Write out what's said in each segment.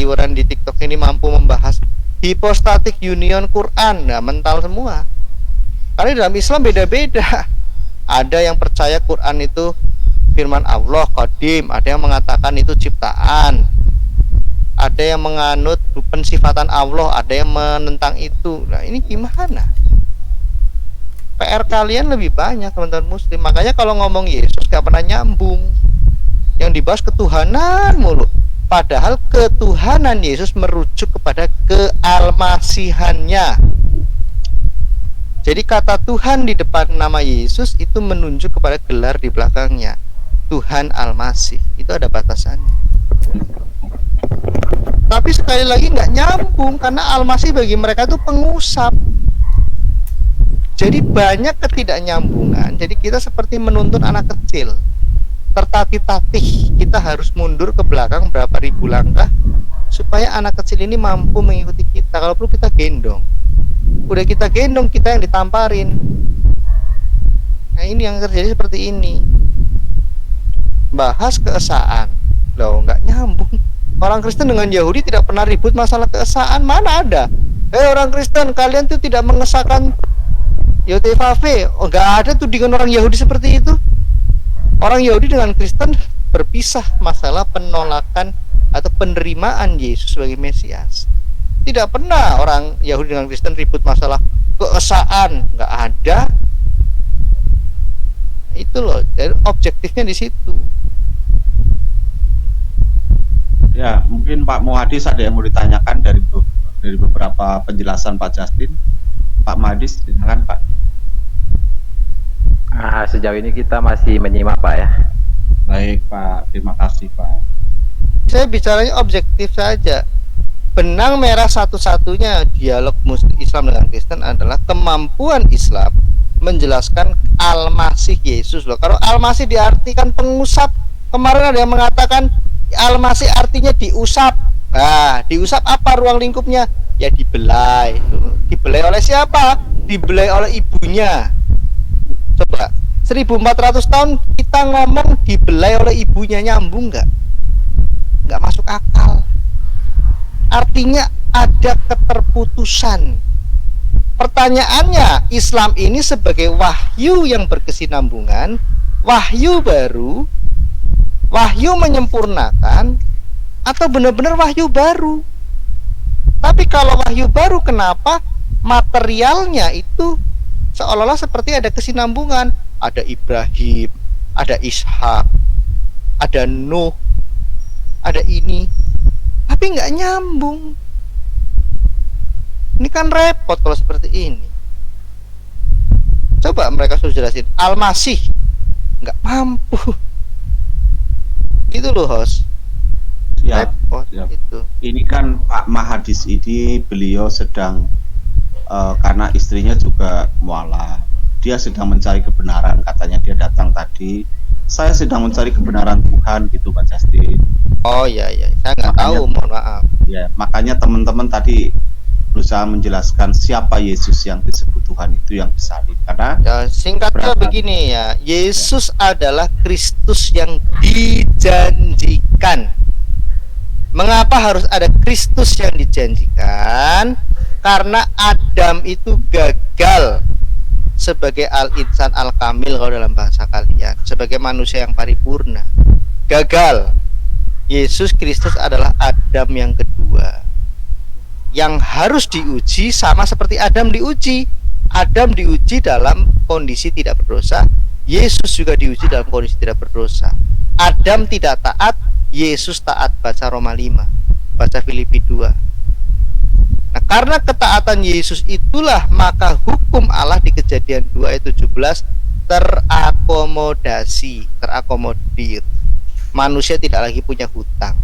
berseliweran di TikTok ini mampu membahas hypostatic union Quran, nah mental semua. Karena dalam Islam beda-beda. Ada yang percaya Quran itu firman Allah qadim, ada yang mengatakan itu ciptaan, ada yang menganut pensifatan Allah, ada yang menentang itu. Nah ini gimana? PR kalian lebih banyak teman-teman muslim. Makanya kalau ngomong Yesus gak pernah nyambung, yang dibahas ketuhanan mulu. Padahal ketuhanan Yesus merujuk kepada kealmasihannya. Jadi kata Tuhan di depan nama Yesus itu menunjuk kepada gelar di belakangnya, Tuhan Almasih. Itu ada batasannya. Tapi sekali lagi nggak nyambung, karena Almasih bagi mereka itu pengusap. Jadi banyak ketidaknyambungan. Jadi kita seperti menuntun anak kecil, tertatih-tatih. Kita harus mundur ke belakang berapa ribu langkah supaya anak kecil ini mampu mengikuti kita. Kalau perlu kita gendong. Udah kita gendong, kita yang ditamparin. Nah ini yang terjadi seperti ini. Bahas keesaan, loh nggak nyambung. Orang Kristen dengan Yahudi tidak pernah ribut masalah keesaan. Mana ada? Orang Kristen, kalian tuh tidak mengesahkan YOTVAV. Oh nggak ada tuh dengan orang Yahudi seperti itu. Orang Yahudi dengan Kristen berpisah masalah penolakan atau penerimaan Yesus sebagai Mesias. Tidak pernah orang Yahudi dengan Kristen ribut masalah keesaan, nggak ada. Itu loh, jadi objektifnya di situ. Ya, mungkin Pak Muhadis ada yang mau ditanyakan dari beberapa penjelasan Pak Justin. Pak Muhadis, silakan Pak. Sejauh ini kita masih menyimak Pak ya. Baik Pak, terima kasih Pak. Saya bicaranya objektif saja. Benang merah satu-satunya dialog Islam dengan Kristen adalah kemampuan Islam menjelaskan Al-Masih Yesus loh. Kalau Al-Masih diartikan pengusap, kemarin ada yang mengatakan Al-Masih artinya diusap. Nah, diusap apa ruang lingkupnya? Ya dibelai. Dibelai oleh siapa? Dibelai oleh ibunya. Coba 1400 tahun kita ngomong dibelai oleh ibunya, nyambung nggak? Nggak masuk akal. Artinya ada keterputusan. Pertanyaannya, Islam ini sebagai wahyu yang berkesinambungan, wahyu baru, wahyu menyempurnakan, atau benar-benar wahyu baru? Tapi kalau wahyu baru, kenapa materialnya itu seolah-olah seperti ada kesinambungan? Ada Ibrahim, ada Ishak, ada Nuh, ada ini, tapi nggak nyambung. Ini kan repot kalau seperti ini. Coba mereka suruh jelasin Al-Masih, nggak mampu. Gitu loh host. Siap, repot siap. Itu. Ini kan Pak Muhadis ini beliau sedang karena istrinya juga mualaf. Dia sedang mencari kebenaran, katanya dia datang tadi. Saya sedang mencari kebenaran Tuhan gitu Pak Justin. Oh iya, saya nggak tahu, mohon maaf. Ya, makanya teman-teman tadi berusaha menjelaskan siapa Yesus yang disebut Tuhan itu yang disalib. Karena ya, singkatnya begini ya, Yesus adalah Kristus yang dijanjikan. Mengapa harus ada Kristus yang dijanjikan? Karena Adam itu gagal sebagai al-insan al-kamil kalau dalam bahasa kalian, sebagai manusia yang paripurna. Gagal. Yesus Kristus adalah Adam yang kedua, yang harus diuji sama seperti Adam diuji. Adam diuji dalam kondisi tidak berdosa, Yesus juga diuji dalam kondisi tidak berdosa. Adam tidak taat, Yesus taat. Baca Roma 5, baca Filipi 2. Nah, karena ketaatan Yesus itulah maka hukum Allah di Kejadian 2 ayat 17 terakomodir. Manusia tidak lagi punya hutang,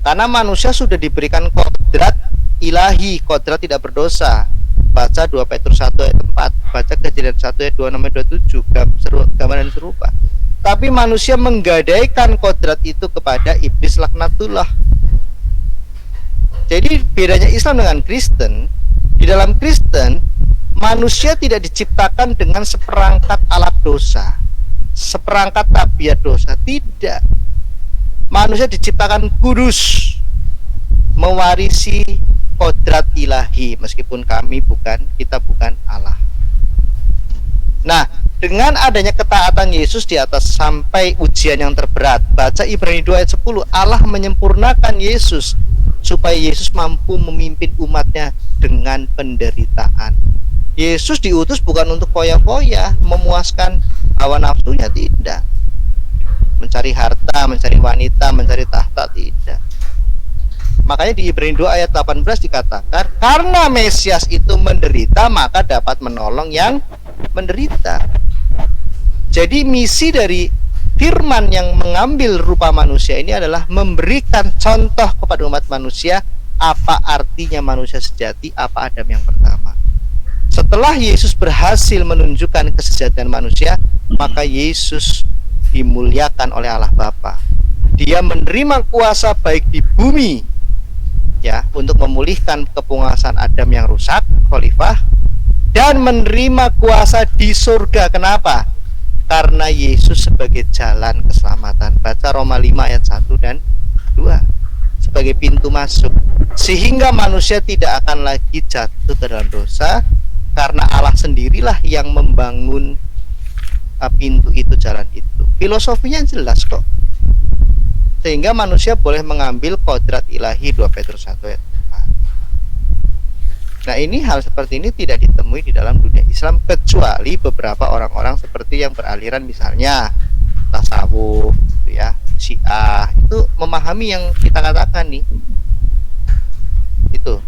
karena manusia sudah diberikan kodrat ilahi, kodrat tidak berdosa. Baca 2 Petrus 1 ayat 4, baca Kejadian 1 ayat 26 gambaran serupa. Tapi manusia menggadaikan kodrat itu kepada iblis laknatullah. Jadi bedanya Islam dengan Kristen, di dalam Kristen manusia tidak diciptakan dengan seperangkat alat dosa, seperangkat tabiat dosa. Tidak. Manusia diciptakan kudus. mewarisi kodrat ilahi meskipun kita bukan Allah. Nah, dengan adanya ketaatan Yesus di atas sampai ujian yang terberat, baca Ibrani 2 ayat 10, Allah menyempurnakan Yesus supaya Yesus mampu memimpin umatnya dengan penderitaan. Yesus diutus bukan untuk foya-foya, memuaskan hawa nafsunya, tidak. Mencari harta, mencari wanita, mencari tahta, tidak. Makanya di Ibrani 2 ayat 18 dikatakan, karena Mesias itu menderita, maka dapat menolong yang menderita. Jadi misi dari firman yang mengambil rupa manusia ini adalah memberikan contoh kepada umat manusia apa artinya manusia sejati, apa Adam yang pertama. Setelah Yesus berhasil menunjukkan kesejatian manusia, maka Yesus dimuliakan oleh Allah Bapa. Dia menerima kuasa baik di bumi, ya, untuk memulihkan kepenguasaan Adam yang rusak, khalifah, dan menerima kuasa di surga. Kenapa? Karena Yesus sebagai jalan keselamatan. Baca Roma 5 ayat 1 dan 2. Sebagai pintu masuk, sehingga manusia tidak akan lagi jatuh ke dalam dosa, karena Allah sendirilah yang membangun pintu itu, jalan itu. Filosofinya jelas kok. Sehingga manusia boleh mengambil kodrat ilahi, 2 Petrus 1 ayat 4. Nah, ini hal seperti ini tidak ditemui di dalam dunia Islam, kecuali beberapa orang-orang seperti yang beraliran misalnya tasawuf, ya, Syiah, itu memahami yang kita katakan nih. Itu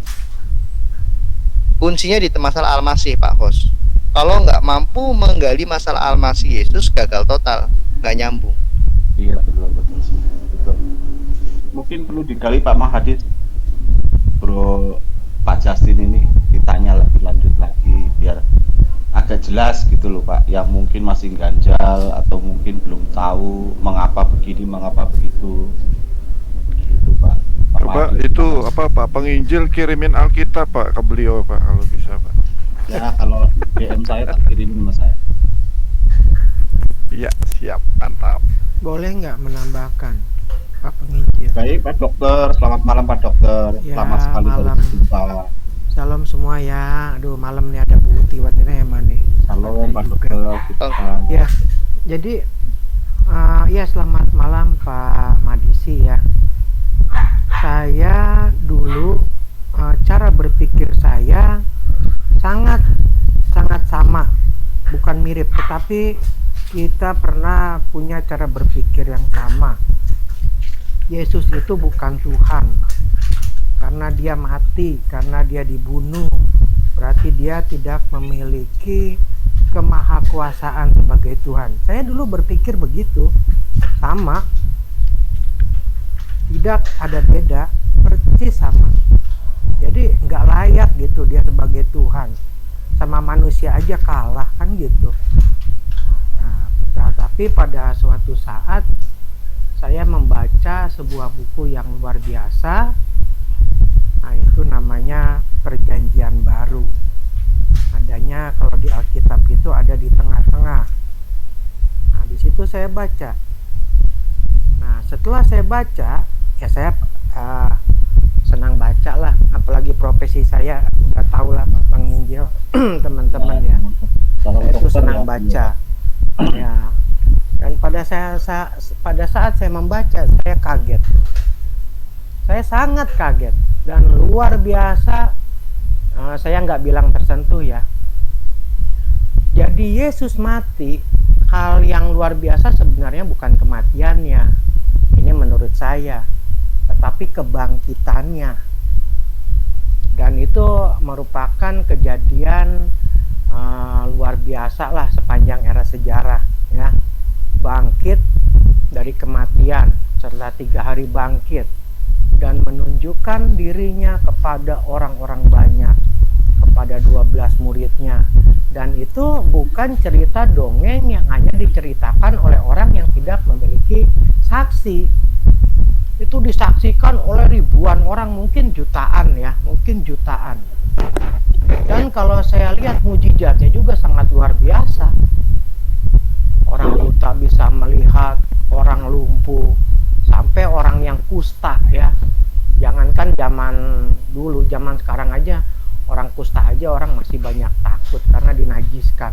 kuncinya di masalah Al-Masih, Pak Hos. Kalau nggak mampu menggali masalah Al-Masih Yesus, gagal total, nggak nyambung. Iya, betul. Mungkin perlu digali Pak Mahadis, Bro Pak Justin ini ditanya lebih lanjut lagi biar agak jelas gitu loh Pak, yang mungkin masih ganjal atau mungkin belum tahu mengapa begini, mengapa begitu. Gitu Pak. Coba itu apa Pak, penginjil kirimin Alkitab Pak ke beliau Pak, kalau bisa Pak. Ya, kalau DM saya tak kirimin sama saya. Iya, siap, mantap. Boleh nggak menambahkan Pak Penginjil? Baik Pak Dokter, selamat malam Pak Dokter. Ya, Lama sekali malam. berjumpa. Salam semua ya. Aduh, malam nih ada Bu Tiwat ini emang nih. Halo Pak Dokter. Ya, jadi ya selamat malam Pak Madisi ya. Saya dulu cara berpikir saya sangat sama, bukan mirip, tetapi kita pernah punya cara berpikir yang sama. Yesus itu bukan Tuhan, karena dia mati, karena dia dibunuh, berarti dia tidak memiliki kemahakuasaan sebagai Tuhan. Saya dulu berpikir begitu, sama, tidak ada beda, persis sama. Jadi nggak layak gitu dia sebagai Tuhan, sama manusia aja kalah kan gitu. Nah, tapi pada suatu saat saya membaca sebuah buku yang luar biasa. Nah, itu namanya Perjanjian Baru. Adanya kalau di Alkitab itu ada di tengah-tengah. Nah, di situ saya baca. Nah, setelah saya baca, ya saya senang baca lah, apalagi profesi saya udah tahu lah Pak Penginjil, teman-teman ya. Saya itu senang baca. Ya. Dan pada saat saya membaca, saya kaget. Saya sangat kaget dan luar biasa. Saya nggak bilang tersentuh ya. Jadi Yesus mati, hal yang luar biasa sebenarnya bukan kematiannya. Ini menurut saya, tetapi kebangkitannya. Dan itu merupakan kejadian luar biasa lah sepanjang era sejarah ya. Bangkit dari kematian setelah 3 hari bangkit dan menunjukkan dirinya kepada orang-orang banyak, kepada 12 muridnya. Dan itu bukan cerita dongeng yang hanya diceritakan oleh orang yang tidak memiliki saksi. Itu disaksikan oleh ribuan orang, mungkin jutaan ya, mungkin jutaan. Dan kalau saya lihat mujizatnya juga sangat luar biasa. Orang buta bisa melihat, orang lumpuh, sampai orang yang kusta ya, Jangankan zaman dulu, zaman sekarang aja orang kusta aja orang masih banyak takut karena dinajiskan.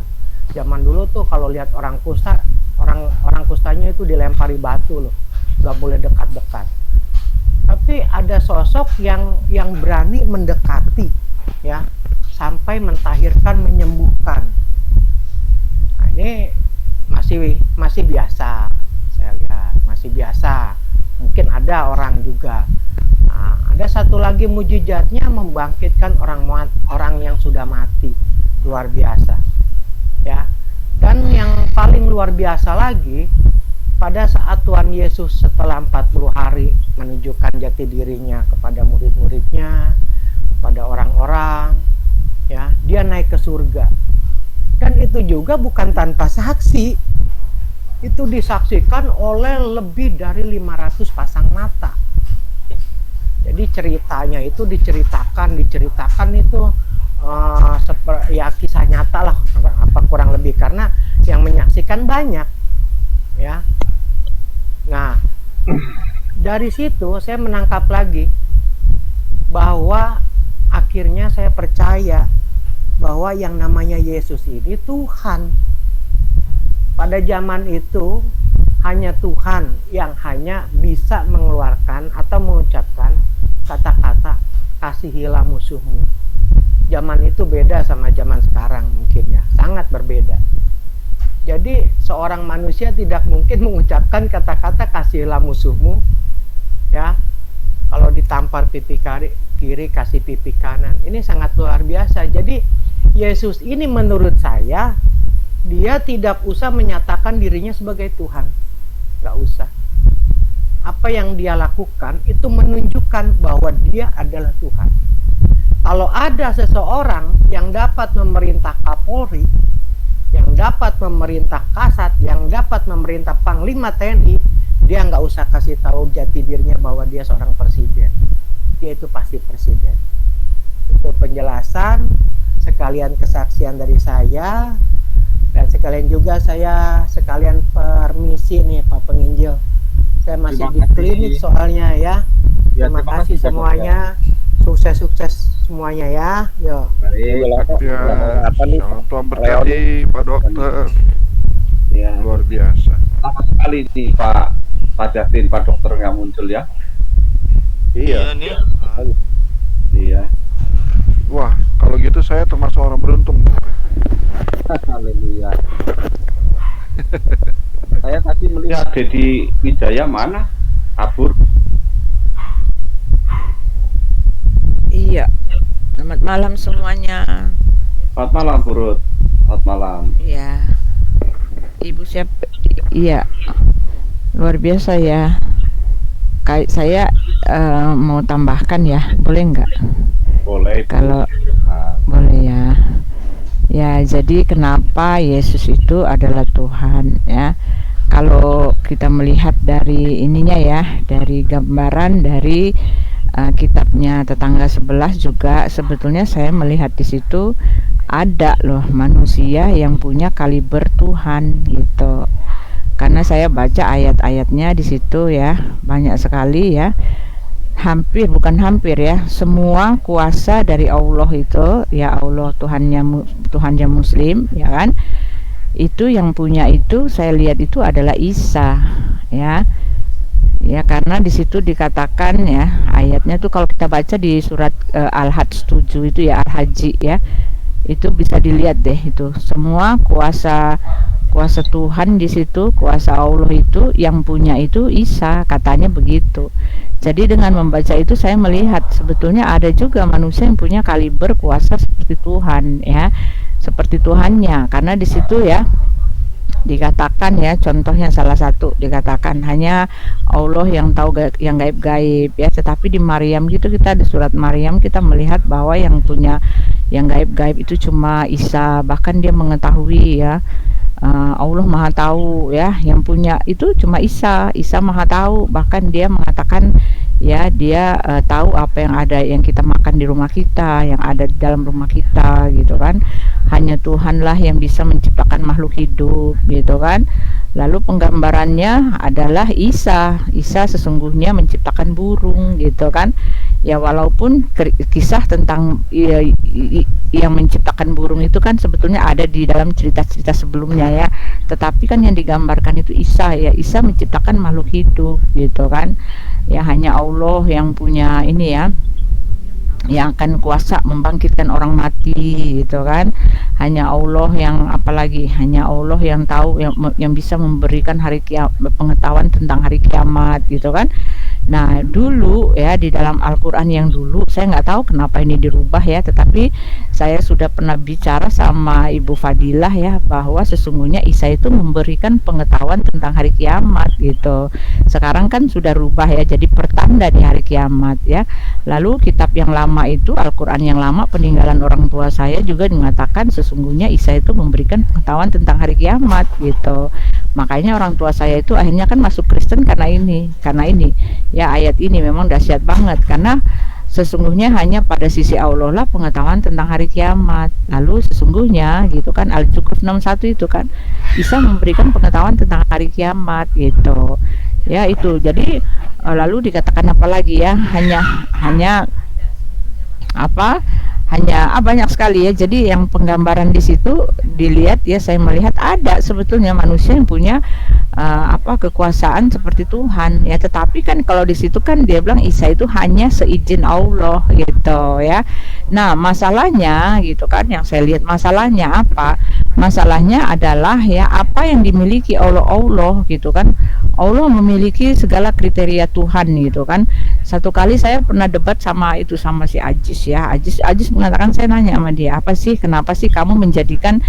Zaman dulu tuh kalau lihat orang kusta, orang kustanya itu dilempari batu loh, nggak boleh dekat-dekat. Tapi ada sosok yang berani mendekati, ya, sampai mentahirkan, menyembuhkan. Nah, ini masih biasa, saya lihat masih biasa. Mungkin ada orang juga. Nah, ada satu lagi mujizatnya membangkitkan orang yang sudah mati, luar biasa, ya. Dan yang paling luar biasa lagi, pada saat Tuhan Yesus setelah 40 hari menunjukkan jati dirinya kepada murid-muridnya, kepada orang-orang, ya, dia naik ke surga. Dan itu juga bukan tanpa saksi. Itu disaksikan oleh lebih dari 500 pasang mata. Jadi ceritanya itu diceritakan itu ya kisah nyata lah, apa kurang lebih, karena yang menyaksikan banyak, ya. Nah, dari situ saya menangkap lagi bahwa akhirnya saya percaya bahwa yang namanya Yesus ini Tuhan. Pada zaman itu hanya Tuhan yang hanya bisa mengeluarkan atau mengucapkan kata-kata kasihilah musuhmu. Zaman itu beda sama zaman sekarang mungkin, ya, sangat berbeda. Jadi seorang manusia tidak mungkin mengucapkan kata-kata kasihilah musuhmu, ya. Kalau ditampar pipi kiri kasih pipi kanan, ini sangat luar biasa. Jadi Yesus ini menurut saya, dia tidak usah menyatakan dirinya sebagai Tuhan, nggak usah. Apa yang dia lakukan itu menunjukkan bahwa dia adalah Tuhan. Kalau ada seseorang yang dapat memerintah Kapolri, yang dapat memerintah Kasat, yang dapat memerintah Panglima TNI, dia nggak usah kasih tahu jati dirinya bahwa dia seorang presiden. Dia itu pasti presiden. Itu penjelasan, sekalian kesaksian dari saya. Dan sekalian juga saya permisi nih Pak Penginjil. Saya masih di klinik soalnya, ya. Terima kasih semuanya. Sukses semuanya, ya. Yo. Ya, selamat Tuhan berkati Pak Dokter. Ya. Luar biasa. Lama sekali nih Pak Justin, Pak Dokter nggak muncul, ya. Iya nih. Iya. Wah, kalau gitu saya termasuk orang beruntung. Haleluya. Saya tadi melihat Dedi Wijaya mana? Kabur. Iya. Selamat malam semuanya. Selamat malam, Burut. Selamat malam. Iya. Ibu siapa? Iya. Luar biasa ya. Kayak saya mau tambahkan ya, boleh nggak? Boleh. Kalau boleh ya. Ya, jadi kenapa Yesus itu adalah Tuhan, ya? Kalau kita melihat dari ininya ya, dari gambaran dari kitabnya Tetangga Sebelah juga, sebetulnya saya melihat di situ ada loh manusia yang punya kaliber Tuhan gitu. Karena saya baca ayat-ayatnya di situ ya, banyak sekali ya. Bukan hampir ya, semua kuasa dari Allah itu, ya Allah Tuhannya Muslim, ya kan? Itu yang punya itu saya lihat itu adalah Isa, ya. Ya, karena di situ dikatakan ya, ayatnya tuh kalau kita baca di surat Al-Hajj 7 itu ya, Al-Haji ya. Itu bisa dilihat deh, itu semua kuasa Tuhan di situ, kuasa Allah itu yang punya itu Isa, katanya begitu. Jadi dengan membaca itu saya melihat sebetulnya ada juga manusia yang punya kaliber kuasa seperti Tuhan ya, seperti Tuhannya. Karena di situ ya dikatakan ya, contohnya salah satu dikatakan hanya Allah yang tahu yang gaib-gaib ya, tetapi di Maryam gitu, kita di surat Maryam kita melihat bahwa yang punya yang gaib-gaib itu cuma Isa, bahkan dia mengetahui ya, Allah Maha Tahu ya, yang punya itu cuma Isa Maha Tahu, bahkan dia mengatakan ya, dia tahu apa yang ada, yang kita makan di rumah kita, yang ada di dalam rumah kita gitu kan. Hanya Tuhanlah yang bisa menciptakan makhluk hidup gitu kan. Lalu penggambarannya adalah Isa. Isa sesungguhnya menciptakan burung gitu kan. Ya walaupun kisah tentang yang menciptakan burung itu kan sebetulnya ada di dalam cerita-cerita sebelumnya ya. Tetapi kan yang digambarkan itu Isa ya. Isa menciptakan makhluk hidup gitu kan. Ya hanya Allah yang punya ini ya, yang akan kuasa membangkitkan orang mati gitu kan. Hanya Allah yang apalagi, hanya Allah yang tahu, yang bisa memberikan pengetahuan tentang hari kiamat gitu kan. Nah dulu ya di dalam Al-Quran yang dulu, saya nggak tahu kenapa ini dirubah ya, tetapi saya sudah pernah bicara sama Ibu Fadilah ya, bahwa sesungguhnya Isa itu memberikan pengetahuan tentang hari kiamat gitu. Sekarang kan sudah rubah ya, jadi pertanda di hari kiamat ya. Lalu kitab yang lama itu, Al-Quran yang lama peninggalan orang tua saya juga mengatakan sesungguhnya Isa itu memberikan pengetahuan tentang hari kiamat gitu. Makanya orang tua saya itu akhirnya kan masuk Kristen karena ini ya, ayat ini memang dahsyat banget, karena sesungguhnya hanya pada sisi Allah lah pengetahuan tentang hari kiamat. Lalu sesungguhnya gitu kan, Al-Zukhruf 61 itu kan bisa memberikan pengetahuan tentang hari kiamat gitu ya. Itu jadi lalu dikatakan apa lagi ya, hanya banyak sekali ya. Jadi yang penggambaran di situ dilihat ya, saya melihat ada sebetulnya manusia yang punya kekuasaan seperti Tuhan ya. Tetapi kan kalau di situ kan dia bilang Isa itu hanya seizin Allah gitu ya. Nah masalahnya gitu kan, yang saya lihat masalahnya apa? Masalahnya adalah ya apa yang dimiliki oleh Allah gitu kan. Allah memiliki segala kriteria Tuhan gitu kan. Satu kali saya pernah debat sama si Ajis ya. Ajis mengatakan, saya nanya sama dia, apa sih, kenapa sih kamu menjadikan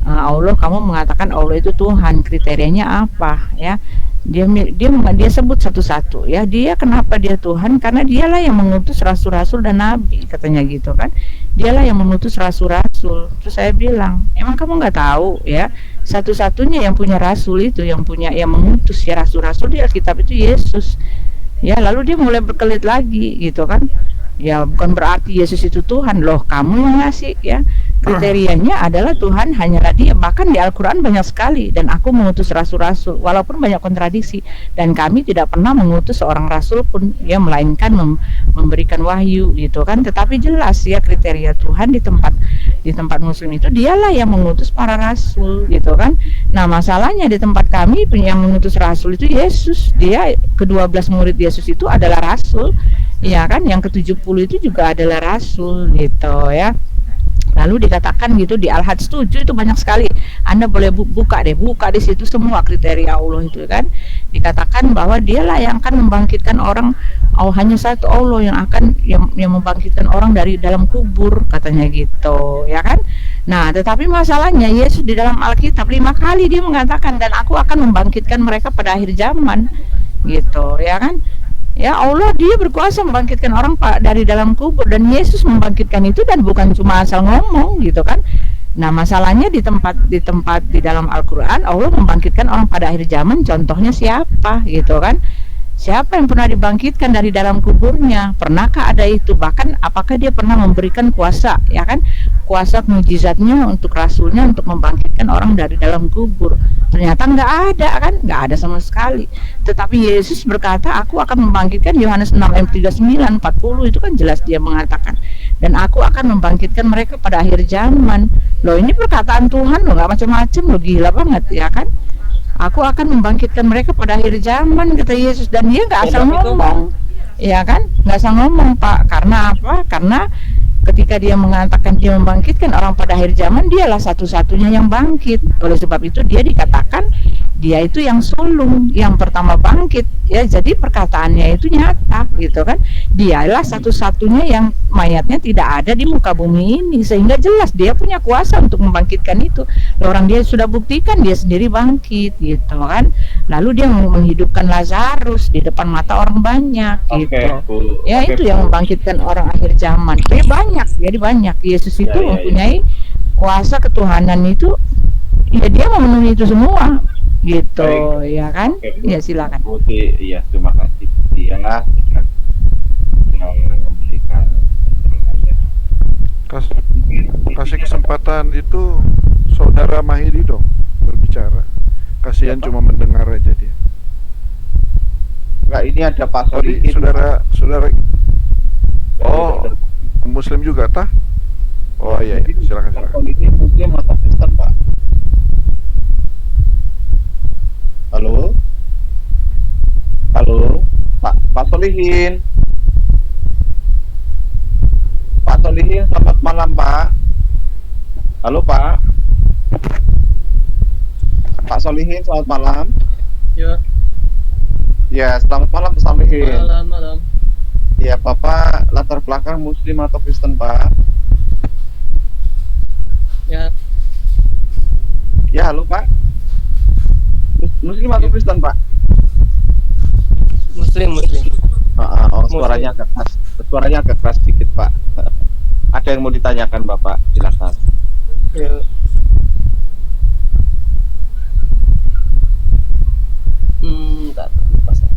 Allah, kamu mengatakan Allah itu Tuhan, kriterianya apa ya? Dia sebut satu-satu ya. Dia kenapa dia Tuhan? Karena dialah yang mengutus rasul-rasul dan nabi, katanya gitu kan. Dialah yang mengutus rasul-rasul. Terus saya bilang, emang kamu nggak tahu ya, satu-satunya yang punya rasul itu, yang mengutus ya rasul-rasul di Alkitab itu Yesus ya. Lalu dia mulai berkelit lagi gitu kan. Ya bukan berarti Yesus itu Tuhan loh, kamu yang ngasih ya. Kriterianya adalah Tuhan hanyalah Dia. Bahkan di Al-Quran banyak sekali, dan aku mengutus rasul-rasul, walaupun banyak kontradiksi, dan kami tidak pernah mengutus seorang rasul pun ya, melainkan memberikan wahyu gitu kan. Tetapi jelas ya kriteria Tuhan di tempat Muslim itu dialah yang mengutus para rasul gitu kan. Nah masalahnya di tempat kami yang mengutus rasul itu Yesus. Dia ke-12 murid Yesus itu adalah rasul ya kan, yang ke-70 itu juga adalah rasul gitu ya. Lalu dikatakan gitu di Al-Hajj 7 itu banyak sekali. Anda boleh buka di situ semua kriteria Allah itu kan. Dikatakan bahwa dialah yang akan membangkitkan orang, hanya satu Allah yang akan yang membangkitkan orang dari dalam kubur, katanya gitu ya kan. Nah tetapi masalahnya Yesus di dalam Alkitab 5 kali dia mengatakan, dan aku akan membangkitkan mereka pada akhir zaman gitu ya kan. Ya Allah dia berkuasa membangkitkan orang dari dalam kubur, dan Yesus membangkitkan itu, dan bukan cuma asal ngomong gitu kan. Nah masalahnya di dalam Al-Quran Allah membangkitkan orang pada akhir zaman. Contohnya siapa gitu kan? Siapa yang pernah dibangkitkan dari dalam kuburnya? Pernahkah ada itu? Bahkan apakah dia pernah memberikan kuasa ya kan? Kuasa mujizatnya untuk rasulnya untuk membangkitkan orang dari dalam kubur? Ternyata nggak ada kan? Nggak ada sama sekali. Tetapi Yesus berkata, aku akan membangkitkan, Yohanes 6 ayat 39, 40 itu kan jelas dia mengatakan, dan aku akan membangkitkan mereka pada akhir zaman. Loh ini perkataan Tuhan loh, nggak macam-macam loh, gila banget ya kan? Aku akan membangkitkan mereka pada akhir zaman, kata Yesus, dan dia nggak asal ngomong ya kan, nggak asal ngomong Pak. Karena apa? Karena ketika dia mengatakan dia membangkitkan orang pada akhir zaman, dialah satu-satunya yang bangkit. Oleh sebab itu dia dikatakan dia itu yang sulung, yang pertama bangkit ya. Jadi perkataannya itu nyata gitu kan. Dialah satu-satunya yang mayatnya tidak ada di muka bumi ini, sehingga jelas dia punya kuasa untuk membangkitkan itu. Orang dia sudah buktikan dia sendiri bangkit gitu kan. Lalu dia menghidupkan Lazarus di depan mata orang banyak gitu. Ya itu yang membangkitkan orang akhir zaman. Jadi banyak. Yesus itu mempunyai kuasa ketuhanan itu ya, dia memenuhi itu semua gitu. Baik. Ya kan? Ya silakan. Oke, iya terima kasih dia yang memberikan kasih kesempatan itu saudara Mahidi dong berbicara. Kasihan Siapa? cuma mendengar aja dia. Enggak, ini ada Pak Tadi Solihin. saudara Oh, Muslim juga tah? Oh iya, iya. Silakan Pak silakan. Solihin Muslim atau Kristen, Pak? Halo? Halo? Pak Solihin. Pak Solihin, selamat malam, Pak. Halo, Pak. Pak Solihin, selamat malam. Ya, Ya, selamat malam, Pak Solihin. malam. Ya, Bapak latar belakang Muslim atau Kristen, Pak? Ya, Ya, halo, Pak. Muslim atau Kristen, Pak? Muslim. Oh, suaranya agak keras sedikit, Pak. Ada yang mau ditanyakan, Bapak? Silakan. Ya. Tak lupa saya.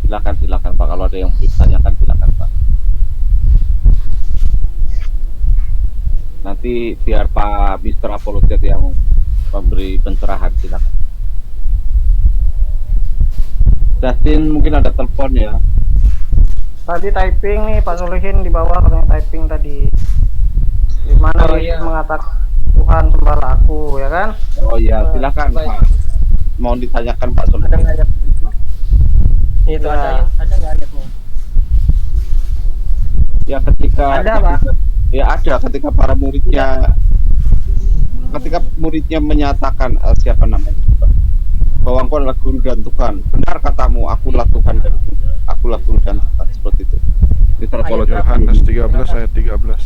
Silakan, Pak. Kalau ada yang mau ditanyakan, silakan, Pak. Nanti biar Pak Mr. Apologet yang memberi pencerahan, silakan. Justin, mungkin ada telepon ya. Tadi typing nih Pak Solihin di bawah katanya typing tadi. Di mana Oh, Yesus iya. mengatakan Tuhan sembahlah aku, ya kan? Oh iya, silakan, Baik. Pak. Mau ditanyakan Pak Ada Solihin. nggak ayat? Itu Ya. ada nggak ayatnya? Ya ketika Ada, Pak. Ya ada ketika para muridnya menyatakan siapa namanya bahwa engkau adalah guru dan Tuhan, benar katamu, akulah Tuhan dan akulah guru dan Tuhan, seperti itu. Yohanes 13 ayat 13.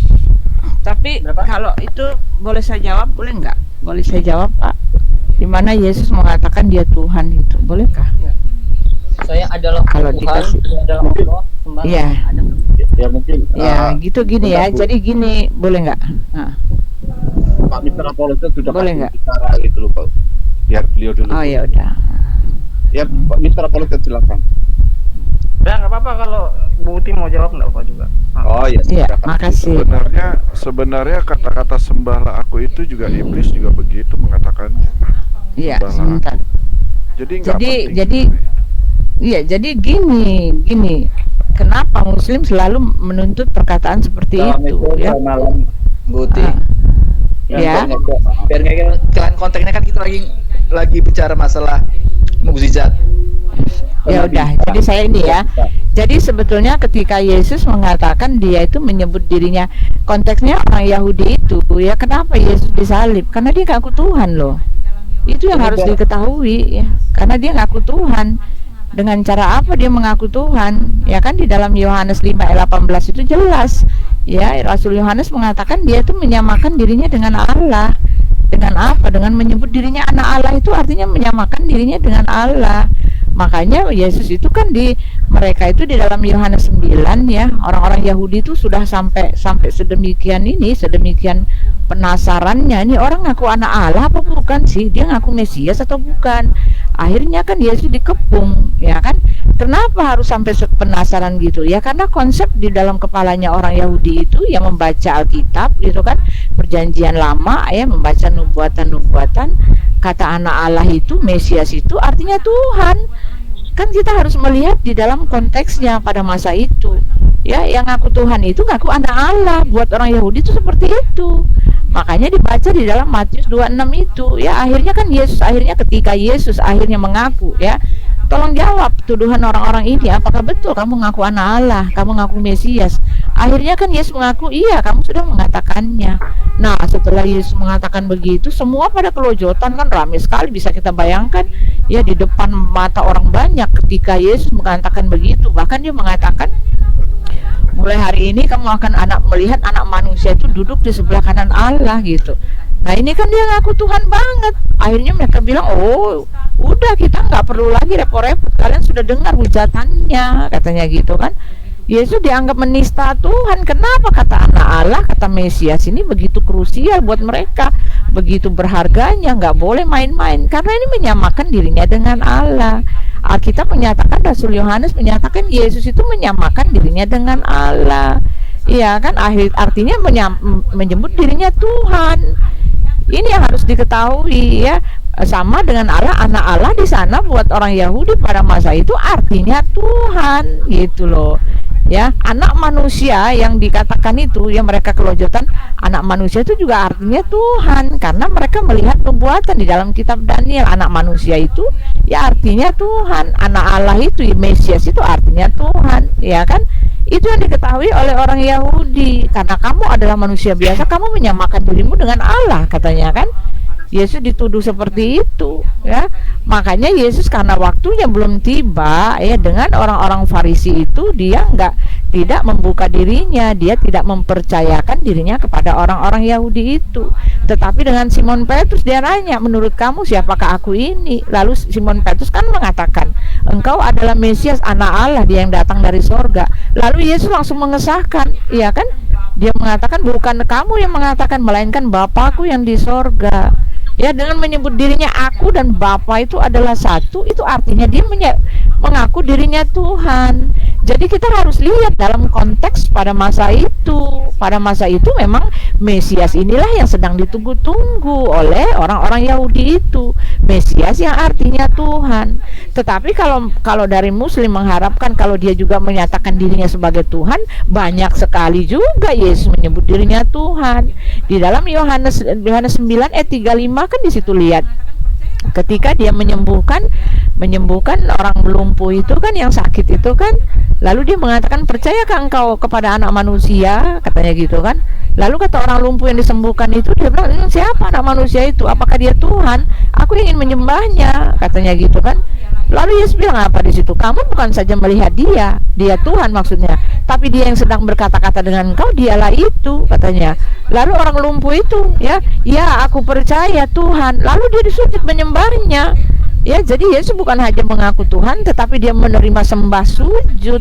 Tapi Berapa? kalau itu boleh saya jawab, boleh nggak? Boleh saya jawab, Pak? Di mana Yesus mengatakan dia Tuhan itu, bolehkah? Saya adalah Kalau Tuhan, dikasih- saya adalah Allah, sembah. Iya. Ya mungkin Ya, gitu gini ya. bentar, Bu. Jadi gini, boleh nggak? Nah, Pak Mr. Apologet sudah Boleh pasti nggak? bicara gitu loh, Pak. Biar beliau dulu. oh ya udah. Ya Pak Mr. Apologet silakan. Ya nggak apa-apa kalau Bu Uti mau jawab nggak apa juga. Oh iya, Iya, silakan. makasih. Sebenarnya kata-kata sembahlah aku itu juga iblis juga begitu mengatakannya. Iya, Sembahlah. sebentar. Jadi nggak Jadi- penting. jadi- Iya, jadi gini. Kenapa Muslim selalu menuntut perkataan seperti itu? Ya. Malam Bu Uti. Ah, Ya. ya. Biar nggak kan konteksnya kan kita lagi bicara masalah mukjizat. Ya udah. Jadi saya ini ya. Jadi sebetulnya ketika Yesus mengatakan dia itu menyebut dirinya, konteksnya orang Yahudi itu ya, kenapa Yesus disalib? Karena dia ngaku Tuhan loh. Itu yang harus diketahui ya. Karena dia ngaku Tuhan. Dengan cara apa dia mengaku Tuhan? Ya kan di dalam Yohanes 5 ayat 18 itu jelas. Ya, Rasul Yohanes mengatakan dia itu menyamakan dirinya dengan Allah. Dengan apa? Dengan menyebut dirinya anak Allah, itu artinya menyamakan dirinya dengan Allah. Makanya Yesus itu kan mereka itu di dalam Yohanes 9 ya, orang-orang Yahudi itu sudah sampai sedemikian penasarannya, ini orang ngaku anak Allah apa bukan sih? Dia ngaku Mesias atau bukan? Akhirnya kan Yesus dikepung, ya kan? Kenapa harus sampai penasaran gitu? Ya karena konsep di dalam kepalanya orang Yahudi itu yang membaca Alkitab gitu kan, Perjanjian Lama ya, membaca nubuatan-nubuatan, kata anak Allah itu, Mesias itu artinya Tuhan. Kan kita harus melihat di dalam konteksnya pada masa itu. Ya, yang ngaku Tuhan itu ngaku anak Allah. Buat orang Yahudi itu seperti itu. Makanya dibaca di dalam Matius 26 itu. Ya, akhirnya kan ketika Yesus akhirnya mengaku ya, tolong jawab tuduhan orang-orang ini, apakah betul kamu ngaku anak Allah, kamu ngaku Mesias? Akhirnya kan Yesus mengaku, iya kamu sudah mengatakannya. Nah setelah Yesus mengatakan begitu, semua pada kelojotan, kan ramai sekali, bisa kita bayangkan ya, di depan mata orang banyak ketika Yesus mengatakan begitu. Bahkan dia mengatakan, mulai hari ini kamu akan melihat anak manusia itu duduk di sebelah kanan Allah gitu. Nah ini kan dia ngaku Tuhan banget. Akhirnya mereka bilang, oh udah kita nggak perlu lagi repot-repot, kalian sudah dengar hujatannya, katanya gitu kan. Yesus dianggap menista Tuhan. Kenapa? Kata anak Allah, kata Mesias ini begitu krusial buat mereka, begitu berharganya, nggak boleh main-main, karena ini menyamakan dirinya dengan Allah. Alkitab menyatakan, Rasul Yohanes menyatakan Yesus itu menyamakan dirinya dengan Allah. Iya kan, artinya menyebut dirinya Tuhan. Ini yang harus diketahui ya. sama dengan Allah. Anak Allah di sana buat orang Yahudi pada masa itu artinya Tuhan gitu loh. Ya, anak manusia yang dikatakan itu, yang mereka kelojotan, anak manusia itu juga artinya Tuhan, karena mereka melihat nubuatan di dalam kitab Daniel. Anak manusia itu ya artinya Tuhan, anak Allah itu, Mesias itu artinya Tuhan, ya kan? Itu yang diketahui oleh orang Yahudi. Karena kamu adalah manusia biasa, kamu menyamakan dirimu dengan Allah, katanya kan. Yesus dituduh seperti itu, ya. Makanya Yesus karena waktunya belum tiba, ya, dengan orang-orang Farisi itu dia tidak membuka dirinya, dia tidak mempercayakan dirinya kepada orang-orang Yahudi itu. Tetapi dengan Simon Petrus dia nanya, menurut kamu siapakah aku ini? Lalu Simon Petrus kan mengatakan, engkau adalah Mesias, anak Allah, dia yang datang dari sorga. Lalu Yesus langsung mengesahkan, ya kan? Dia mengatakan, bukan kamu yang mengatakan, melainkan Bapakku yang di sorga. Ya, dengan menyebut dirinya aku dan Bapa itu adalah satu, itu artinya dia mengaku dirinya Tuhan. Jadi kita harus lihat dalam konteks pada masa itu. Pada masa itu memang Mesias inilah yang sedang ditunggu-tunggu oleh orang-orang Yahudi itu. Mesias yang artinya Tuhan. Tetapi kalau dari Muslim mengharapkan kalau dia juga menyatakan dirinya sebagai Tuhan, banyak sekali juga Yesus menyebut dirinya Tuhan. Di dalam Yohanes 9 ayat 35 kan di situ lihat ketika dia menyembuhkan orang lumpuh itu kan, yang sakit itu kan, lalu dia mengatakan, percayakah engkau kepada anak manusia, katanya gitu kan. Lalu kata orang lumpuh yang disembuhkan itu, dia bilang, siapa anak manusia itu, apakah dia Tuhan? Aku ingin menyembahnya, katanya gitu kan. Lalu Yesus bilang apa di situ? Kamu bukan saja melihat dia Tuhan maksudnya, tapi dia yang sedang berkata-kata dengan engkau, dialah itu, katanya. Lalu orang lumpuh itu, ya aku percaya Tuhan. Lalu dia disujud menyembahnya. Ya, jadi Yesus bukan hanya mengaku Tuhan, tetapi dia menerima sembah sujud.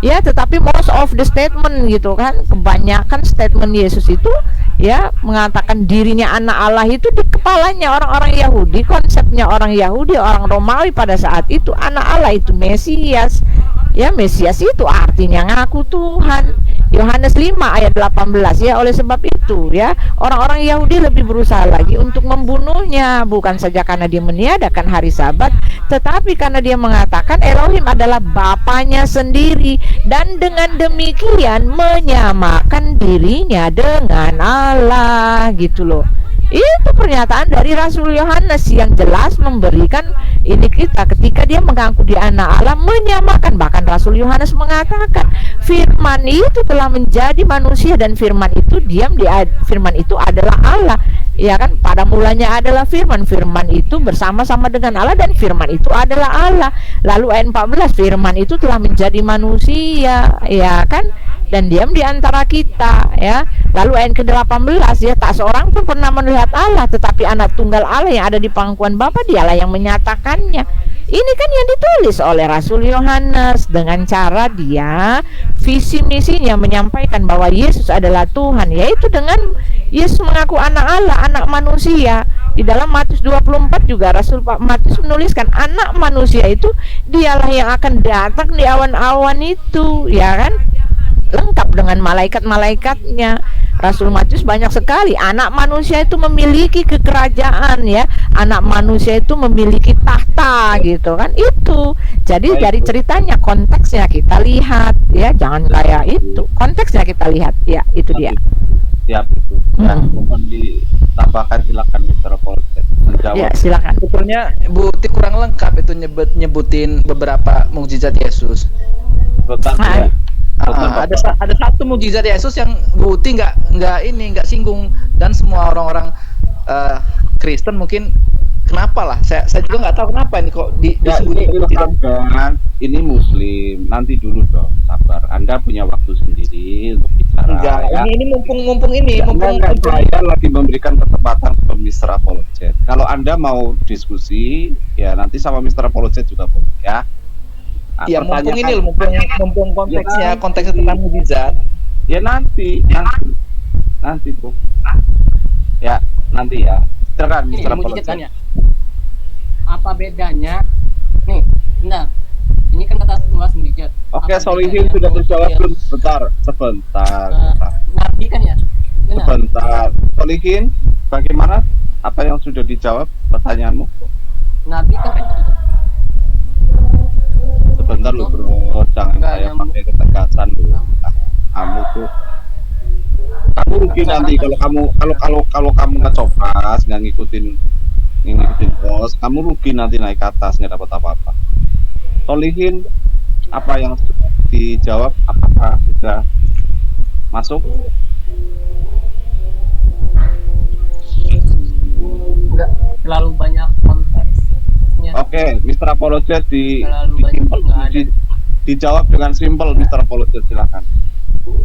Ya, tetapi most of the statement gitu kan, kebanyakan statement Yesus itu ya mengatakan dirinya anak Allah itu di kepalanya orang-orang Yahudi. Konsepnya orang Yahudi, orang Romawi pada saat itu, anak Allah itu Mesias. Ya, Mesias itu artinya ngaku Tuhan. Yohanes 5 ayat 18, ya, oleh sebab itu ya orang-orang Yahudi lebih berusaha lagi untuk membunuhnya, bukan saja karena dia meniadakan hari Sabat, tetapi karena dia mengatakan Elohim adalah Bapanya sendiri, dan dengan demikian menyamakan dirinya dengan Allah, gitu loh. Itu pernyataan dari Rasul Yohanes yang jelas memberikan ini kita ketika dia mengaku dia anak Allah, menyamakan. Bahkan Rasul Yohanes mengatakan firman itu telah menjadi manusia, dan firman itu firman itu adalah Allah, ya kan. Pada mulanya adalah firman itu bersama-sama dengan Allah, dan firman itu adalah Allah. Lalu ayat 14, firman itu telah menjadi manusia, ya kan, dan diam di antara kita, ya. Lalu ayat ke-18, ya, tak seorang pun pernah melihat Allah, tetapi anak tunggal Allah yang ada di pangkuan Bapa, dialah yang menyatakannya. Ini kan yang ditulis oleh Rasul Yohanes dengan cara dia visi misinya menyampaikan bahwa Yesus adalah Tuhan, yaitu dengan Yesus mengaku anak Allah, anak manusia. Di dalam Matius 24 juga Rasul Matius menuliskan anak manusia itu dialah yang akan datang di awan-awan itu, ya kan, lengkap dengan malaikat-malaikatnya. Rasul Matius banyak sekali. Anak manusia itu memiliki kekerajaan, ya. Anak manusia itu memiliki tahta, gitu kan. Itu. Jadi dari ceritanya, konteksnya kita lihat, ya. Jangan kayak itu. Konteksnya kita lihat, ya. Itu dia. Siap itu. Ya, mohon ditambahkan, silakan Mr. Polsek menjawab. Ya, silakan. Sebetulnya Bu Uti kurang lengkap itu nyebutin beberapa mukjizat Yesus. Betul, ya. Ada satu mukjizat Yesus yang Bu Uti nggak singgung, dan semua orang-orang Kristen mungkin kenapa lah, saya juga nggak tahu kenapa ini kok disebutin. Ini Muslim, nanti dulu dong, sabar. Anda punya waktu sendiri untuk bicara. Enggak, ya. ini mumpung Saya lagi memberikan kesempatan ke Mr. Apologet. Kalau Anda mau diskusi, ya nanti sama Mr. Apologet juga boleh, ya. Iya, mumpung konteksnya tentang mukjizat. Ya nanti Bu. Ya, nanti ya. Silakan Mr. Apologet. Apa bedanya? Nih, nah, ini kan kata luas mukjizat. Oke, Solihin sudah terjawab belum? Sebentar. Nabi kan ya? Benar. Sebentar. Solihin, bagaimana Apa yang sudah dijawab pertanyaanmu? Nabi kan Sebentar lu bro, jangan Enggak, kayak nyambung. pakai ketegasan dulu. Kamu tuh kamu rugi nanti kalau kamu nggak copas nggak ngikutin bos, kamu rugi nanti naik ke atas nggak dapat apa-apa. Solihin apa yang sudah dijawab, apakah sudah masuk? enggak terlalu banyak konteksnya. Oke, Mr. Apologet Terlalu banyak, nggak ada. dijawab dengan simpel, Mr. Apologet, silakan.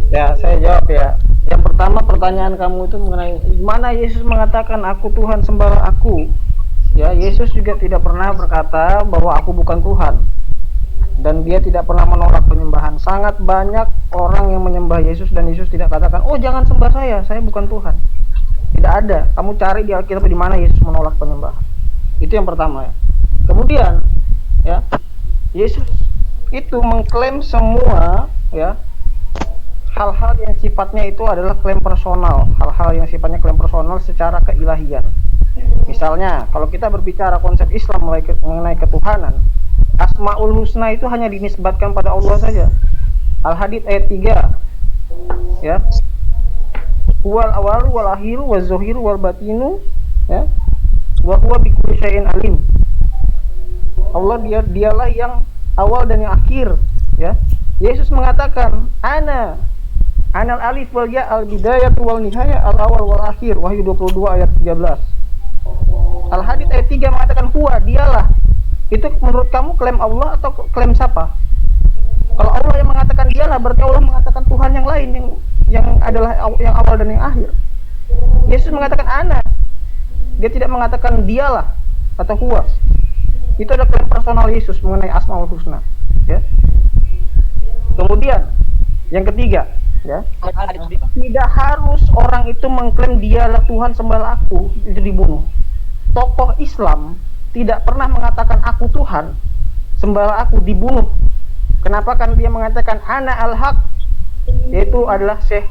Ya, saya jawab ya. Yang pertama, pertanyaan kamu itu mengenai mana Yesus mengatakan aku Tuhan, sembahlah aku. Ya, Yesus juga tidak pernah berkata bahwa aku bukan Tuhan. Dan dia tidak pernah menolak penyembahan. Sangat banyak orang yang menyembah Yesus dan Yesus tidak katakan, "Oh, jangan sembah saya bukan Tuhan." Tidak ada. Kamu cari di Alkitab di mana Yesus menolak penyembahan. Itu yang pertama ya. Kemudian ya, Yesus itu mengklaim semua ya hal-hal yang sifatnya itu adalah klaim personal, hal-hal yang sifatnya klaim personal secara keilahian. Misalnya, kalau kita berbicara konsep Islam mengenai ketuhanan, Asmaul Husna itu hanya dinisbatkan pada Allah saja. Al-Hadid ayat 3 ya. Huwal awal wal akhiru waz zahiru wal batinu ya. Wa huwa bikulli syai'in alim. Allah dialah yang awal dan yang akhir ya. Yesus mengatakan anal alif wal ya al bidayah wal nihayah al awal wal akhir. Wahyu 22 ayat 13. Al-Hadid ayat 3 mengatakan huwa, dialah. Itu menurut kamu klaim Allah atau klaim siapa? Kalau Allah yang mengatakan dialah, berarti Allah mengatakan Tuhan yang lain yang adalah yang awal dan yang akhir. Yesus mengatakan ana. Dia tidak mengatakan dialah atau huwa. Itu adalah klaim personal Yesus mengenai Asmaul Husna ya. Kemudian yang ketiga ya, tidak harus orang itu mengklaim dialah Tuhan, sembahlah aku, itu dibunuh. Tokoh Islam tidak pernah mengatakan aku Tuhan, sembahlah aku, dibunuh. Kenapa? Karena dia mengatakan ana al-haq, yaitu adalah Syekh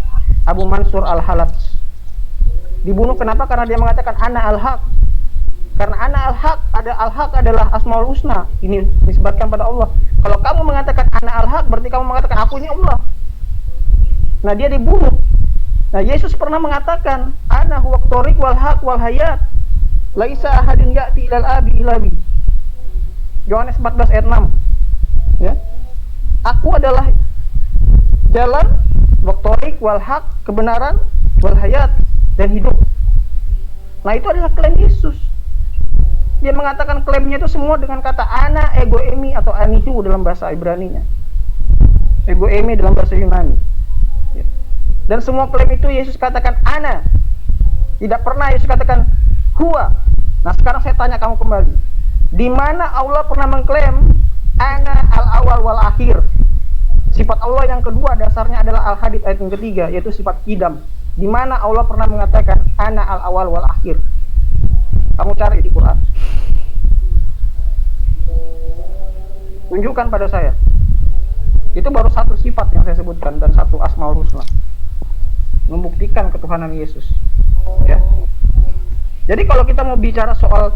Abu Mansur al-Halaj. Dibunuh kenapa? Karena dia mengatakan ana al-haq. Karena ana al-haq, al-haq adalah Asmaul Husna, ini disebutkan pada Allah. Kalau kamu mengatakan ana al-haq, berarti kamu mengatakan aku ini Allah. Nah, dia dibunuh. Nah, Yesus pernah mengatakan ana huwa thoriq wal haq wal hayat. Laisa ahadun ya'ti ilal abi ilabi. Yohanes 14 ayat 6. Ya. Aku adalah jalan, thoriq wal haq, kebenaran, wal hayat, dan hidup. Nah, itu adalah klaim Yesus. Dia mengatakan klaimnya itu semua dengan kata ana, ego emi atau anihu dalam bahasa Ibrani-nya. Ego emi dalam bahasa Yunani. Ya. Dan semua klaim itu Yesus katakan ana. Tidak pernah Yesus katakan huwa. Nah, sekarang saya tanya kamu kembali. Di mana Allah pernah mengklaim ana al-awal wal akhir? Sifat Allah yang kedua dasarnya adalah Al-Hadid ayat yang ketiga, yaitu sifat qidam. Di mana Allah pernah mengatakan ana al-awal wal akhir? Kamu cari di Quran. Tunjukkan pada saya. Itu baru satu sifat yang saya sebutkan dan satu Asmaul Husna. Membuktikan ketuhanan Yesus. Ya. Jadi kalau kita mau bicara soal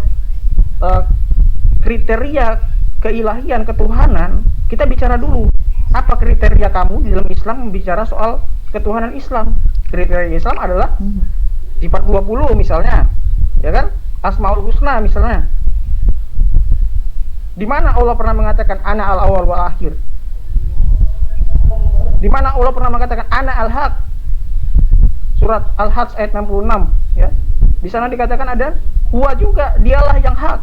kriteria keilahian, ketuhanan, kita bicara dulu apa kriteria kamu di dalam Islam membicara soal ketuhanan Islam. Kriteria Islam adalah sifat 20 misalnya, ya kan? Asmaul Husna misalnya. Di mana Allah pernah mengatakan ana al-awwal wal akhir? Di mana Allah pernah mengatakan ana al-haq? Surat Al-Hajj ayat 66, ya. Di sana dikatakan ada huwa juga, dialah yang hak.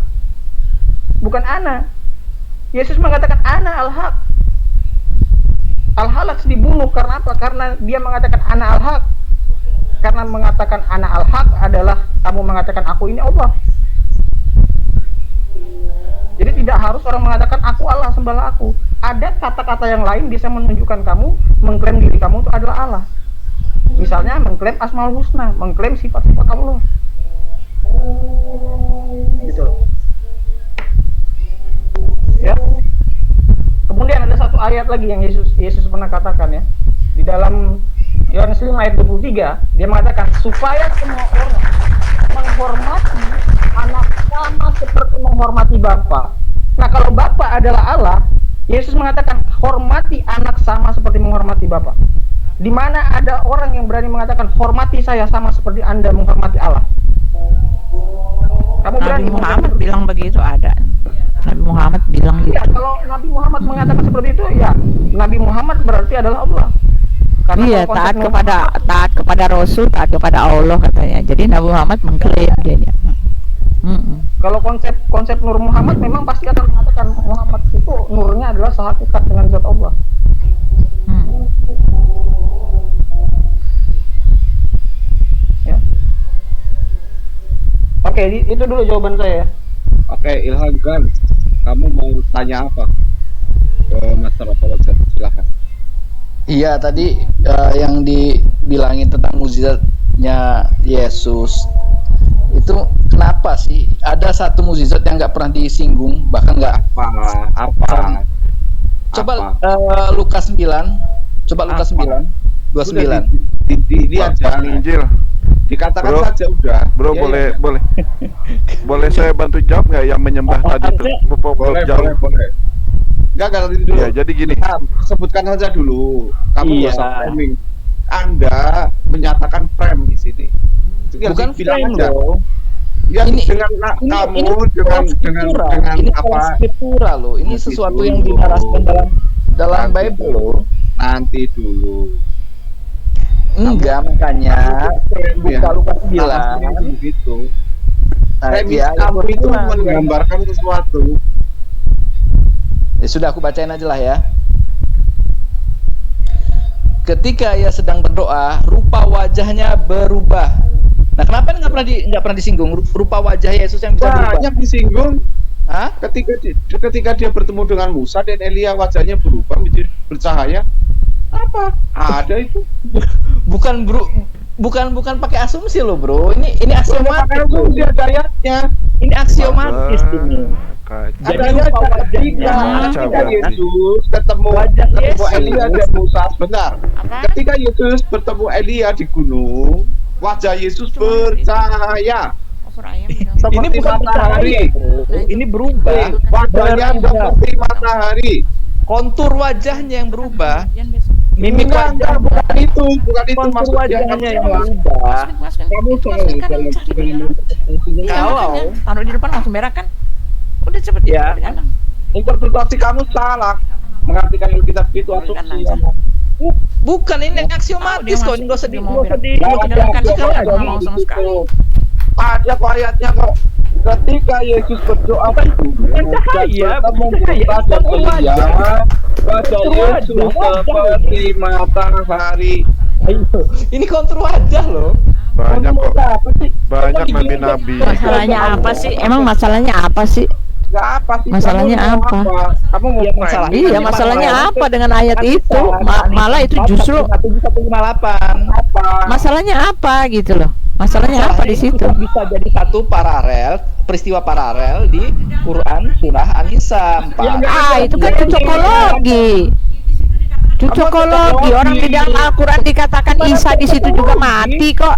Bukan ana. Yesus mengatakan ana al-haq. Al-Halaj dibunuh karena apa? Karena dia mengatakan ana al-haq. Karena mengatakan ana al-haq adalah kamu mengatakan aku ini Allah. Jadi tidak harus orang mengatakan aku Allah, sembahlah aku. Ada kata-kata yang lain bisa menunjukkan kamu mengklaim diri kamu itu adalah Allah. Misalnya mengklaim Asmaul Husna, mengklaim sifat-sifat Allah. Gitu. Ya. Kemudian ada satu ayat lagi yang Yesus pernah katakan ya. Di dalam Yohanes 5 ayat 23, dia mengatakan supaya semua orang menghormati anak sama seperti menghormati Bapa. Nah, kalau Bapa adalah Allah, Yesus mengatakan hormati anak sama seperti menghormati Bapa. Di mana ada orang yang berani mengatakan hormati saya sama seperti Anda menghormati Allah? Kamu Nabi berani? Muhammad bilang begitu ada. Nabi Muhammad bilang gitu. Ya, kalau Nabi Muhammad mengatakan seperti itu, ya Nabi Muhammad berarti adalah Allah. Karena Iya, kalau taat konsep taat kepada Rasul, taat kepada Allah katanya. Jadi Nabi Muhammad mengklaim dia. kalau konsep Nur Muhammad memang pasti akan mengatakan Muhammad itu nurnya adalah sehakikat dengan zat Allah. Ya. Oke, itu dulu jawaban saya. Oke, Ilham kan, kamu mau tanya apa ke Master Apologet? Silahkan. Iya, tadi yang dibilangin tentang mukjizatnya Yesus itu kenapa sih ada satu mukjizat yang nggak pernah disinggung, bahkan nggak Apa? coba Lukas 9, coba Lukas 9 29. Ini aja Injil. dikatakan Bro, saja udah. Bro, Ya, boleh ya. boleh boleh saya bantu jawab nggak yang menyembah tadi itu? Boleh, Jauh. boleh. Enggak nanti dulu. Ya, jadi gini. Sebutkan saja dulu. Kamu Iya. nggak usah framing. Anda menyatakan frame di sini. Bukan bilang frame aja. loh. Ya, Ini- dengan kamu dengan ini apa? skriptura loh. Ini Nanti sesuatu dulu. yang dinarasikan dalam Nanti Bible dulu. loh. Nanti dulu. Enggak, makanya buka Lukas 9. Narasinya begitu. Nah, Premis iya, kamu itu kurang. menggambarkan sesuatu. Ya sudah, aku bacain aja lah ya. Ketika ia sedang berdoa, rupa wajahnya berubah. Nah, kenapa ini nggak pernah disinggung rupa wajah Yesus yang bisa berubah? Banyak disinggung. Hah? Ketika dia bertemu dengan Musa dan Elia, wajahnya berubah menjadi bercahaya. Apa? Ada itu. Bukan pakai asumsi loh, Bro. Ini aksiomatis. Makanya dia ada ayatnya. Ini aksiomatis ini. Ada Jadi ayatnya rupa ketika wajahnya. Yesus ketemu Wajah Yesus. Elia dan Musa. Sebentar. Ketika Yesus bertemu Elia di gunung, wajah Yesus bercahaya. Ini Seperti bukan matahari. bercahaya, Bro. Ini berubah. Wajahnya seperti matahari. Kontur wajahnya yang berubah. Mimik Bukan wajah. itu Kontur maksudnya. wajahnya yang berubah. Kamu Kalau taruh di depan langsung merah kan? Udah cepet Ya. interpretasi kamu salah, mengartikan Alkitab itu asumsi. bukan ini aksiomatis kok, ini nggak usah di langsung sekali. Ada kok ayatnya kok. Ketika Yesus berdoa cahaya, dan Elia, wajah Yesus seperti matahari. Ini kontur wajah loh. Banyak kok. Banyak nabi-nabi. Masalahnya apa sih? Emang masalahnya apa sih? Nggak apa sih? Masalahnya Kamu mau apa? Kamu mau Ya, masalah. Iya, masalahnya apa dengan ayat itu? Malah itu justru 158. apa? masalahnya apa gitu loh? Masalahnya apa di situ? Bisa jadi satu paralel, peristiwa paralel di Quran surah An-Nisa 4. Ah, itu kan cocokologi. Cocokologi. Orang di dalam Al-Quran dikatakan Isa di situ juga mati kok.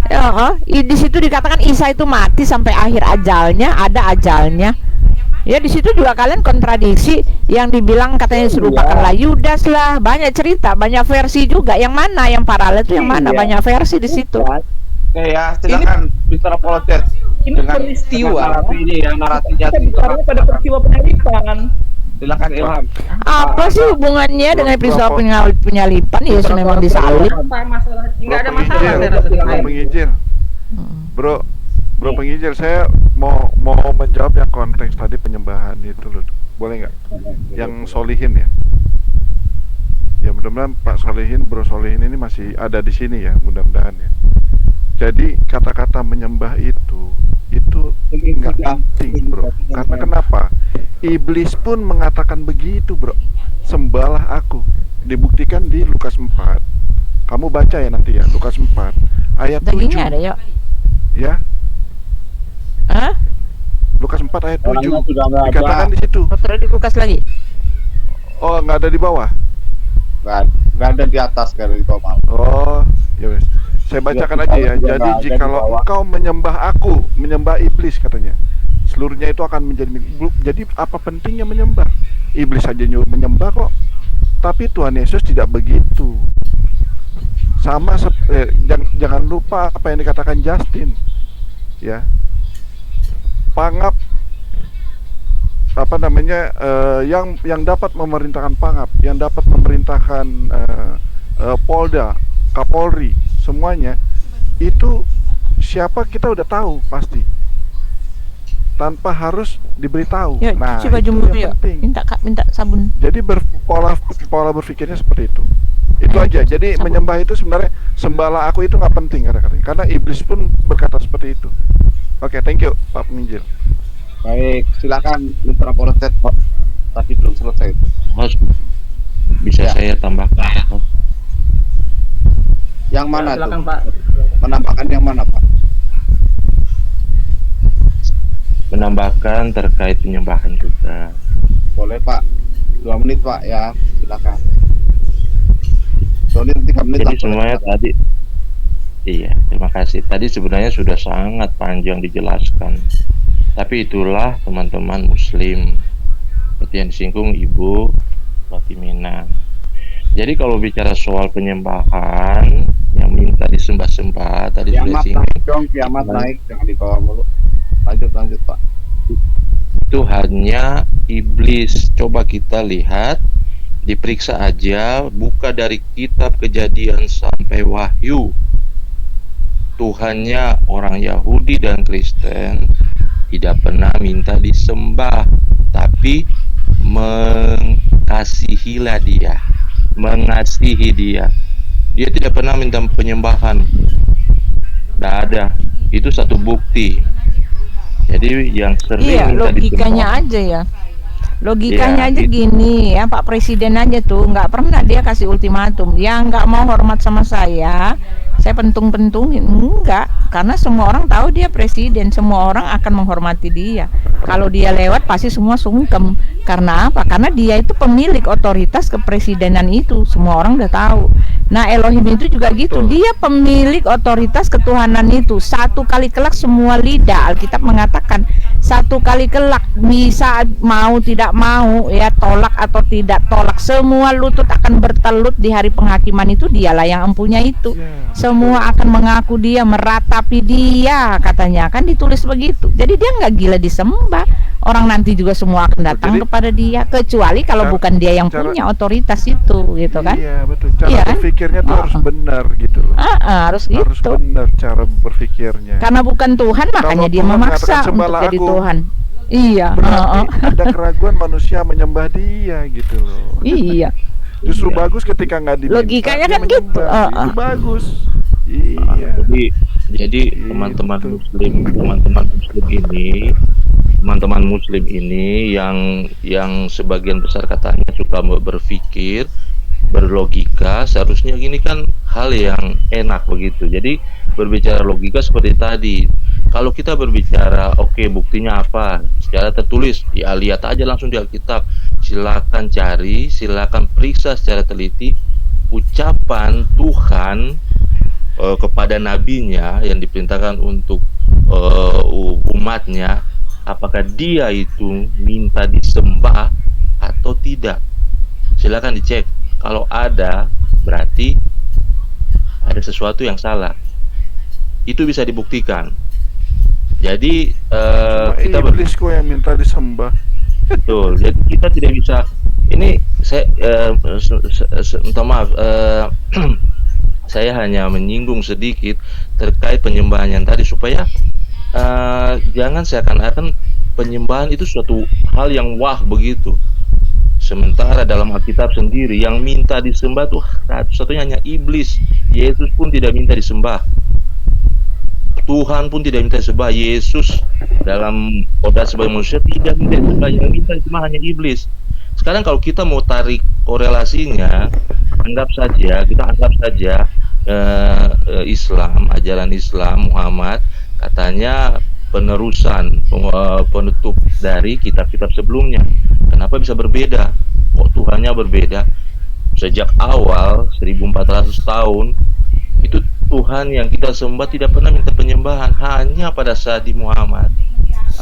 Ya, di situ dikatakan Isa itu mati sampai akhir ajalnya, ada ajalnya. Ya di situ juga kalian kontradiksi yang dibilang katanya serupakanlah Yudas lah, banyak cerita, banyak versi juga. Yang mana yang paralel itu yang mana? Banyak versi di situ. Oke ya, silakan Mr. Apologet. Ini peristiwa. Narasi ini ya, narasinya. Kita bicaranya pada peristiwa penyalipan. Silakan Ilham. Apa sih hubungannya dengan peristiwa penyalipan? Yesus memang disalib. Apa masalah? Enggak ada masalah. Bro penginjil. Bro penginjil, saya mau menjawab yang konteks tadi penyembahan itu loh. Boleh nggak? Yang solihin ya. Ya mudah-mudahan Pak Solihin, Bro Solihin ini masih ada di sini ya, mudah-mudahan ya. Jadi kata-kata menyembah itu nggak penting, Bro. Karena kenapa? Iblis pun mengatakan begitu, Bro. Sembahlah aku. Dibuktikan di Lukas 4. Kamu baca ya nanti ya, Lukas 4 ayat 7. Dagingnya ada yuk. Ya. Hah? Lukas 4 ayat 7. Sudah nggak ada. Dikatakan di situ. Terus di kulkas lagi. Oh, nggak ada di bawah. Nggak ada di atas, nggak ada di bawah. Oh, ya wes. Saya bacakan Iya, aja ya. iya, Jadi Pak. jikalau Jadi bahwa- engkau menyembah aku, menyembah iblis katanya, seluruhnya itu akan menjadi jadi apa pentingnya menyembah? Iblis saja nyuruh menyembah kok. Tapi Tuhan Yesus tidak begitu. Sama jangan lupa apa yang dikatakan Justin. Ya. Pangap apa namanya yang dapat memerintahkan pangap, yang dapat memerintahkan Polda, Kapolri, semuanya itu siapa kita udah tahu pasti, tanpa harus diberitahu. Ya, Nah, cuci baju itu dulu yang ya. penting. Minta sabun. Jadi pola berpikirnya seperti itu. Itu aja. Jadi Sabun. menyembah itu sebenarnya sembahlah aku itu nggak penting kadang-kadang. Karena iblis pun berkata seperti itu. Oke, thank you Pak Penginjil. Baik, silakan Mitra Polsek. Tadi belum selesai itu. Host, bisa Ya. saya tambahkan? Host? Yang mana Silakan tuh? Pak. Menambahkan yang mana, Pak? Menambahkan terkait penyembahan juga. Boleh, Pak. 2 menit, Pak, ya. Silakan. 2 menit, 3 menit. Jadi lah, semuanya boleh, Pak. tadi, iya, terima kasih. Tadi sebenarnya sudah sangat panjang dijelaskan. Tapi itulah teman-teman Muslim, seperti yang disinggung Ibu Fatimina. Jadi kalau bicara soal penyembahan yang minta disembah-sembah, tadi sudah Kiamat disinggung. naik dong, kiamat naik. Jangan dibawa mulu. Lanjut, Pak. Itu hanya iblis. Coba kita lihat, diperiksa aja, buka dari kitab Kejadian sampai Wahyu. Tuhannya orang Yahudi dan Kristen tidak pernah minta disembah, tapi mengasihilah dia, mengasihi dia. Dia tidak pernah minta penyembahan. Tidak ada. Itu satu bukti. Jadi yang sering Iya, minta logikanya disembah, aja ya. Logikanya Ya, aja gitu. gini ya, Pak Presiden aja tuh nggak pernah dia kasih ultimatum. Yang nggak mau hormat sama saya pentung-pentungin. Enggak, karena semua orang tahu dia presiden, semua orang akan menghormati dia. Kalau dia lewat pasti semua sungkem. Karena apa? Karena dia itu pemilik otoritas kepresidenan itu. Semua orang udah tahu. Nah, Elohim itu juga gitu. Dia pemilik otoritas ketuhanan itu. Satu kali kelak semua lidah, Alkitab mengatakan satu kali kelak, bisa mau tidak mau ya, tolak atau tidak tolak, semua lutut akan bertelut di hari penghakiman itu. Dialah yang mempunyai itu. Semua akan mengaku dia, meratapi dia, katanya kan ditulis begitu. Jadi dia nggak gila disembah. Orang nanti juga semua akan datang Jadi, kepada dia, kecuali kalau bukan dia yang punya otoritas itu, gitu kan? Iya, betul. Cara Iya kan? berpikirnya tuh harus benar gitu loh. Harus gitu. Harus benar cara berpikirnya. Karena bukan Tuhan, makanya dia Tuhan memaksa mengatakan, untuk "Sembahlah jadi aku." Tuhan. Iya. Berarti ada keraguan manusia menyembah dia gitu loh. Iya. Justru bagus ketika nggak diminta. Logikanya dia kan gitu. menyembah. Itu bagus. Iya. Jadi teman-teman Muslim ini yang sebagian besar katanya suka berpikir, berlogika, seharusnya gini kan hal yang enak begitu. Jadi berbicara logika seperti tadi. Kalau kita berbicara, oke, buktinya apa? Secara tertulis, ya lihat aja langsung di Alkitab. Silakan cari, silakan periksa secara teliti ucapan Tuhan kepada nabinya yang diperintahkan untuk umatnya, apakah dia itu minta disembah atau tidak. Silakan dicek. Kalau ada, berarti ada sesuatu yang salah. Itu bisa dibuktikan. Jadi kita iblis kok yang minta disembah. Betul. Jadi kita tidak bisa. Ini saya minta maaf. Saya hanya menyinggung sedikit terkait penyembahan yang tadi supaya jangan seakan-akan penyembahan itu suatu hal yang wah begitu. Sementara dalam Alkitab sendiri yang minta disembah tuh satu-satunya hanya iblis. Yesus pun tidak minta disembah. Tuhan pun tidak minta disembah. Yesus dalam kodrat sebagai manusia tidak minta disembah. Yang minta disembah hanya iblis. Sekarang kalau kita mau tarik korelasinya, kita anggap saja Islam, ajaran Islam Muhammad katanya penerusan, penutup dari kitab-kitab sebelumnya. Kenapa bisa berbeda? Kok Tuhannya berbeda? Sejak awal 1400 tahun itu Tuhan yang kita sembah tidak pernah minta penyembahan, hanya pada saat di Muhammad,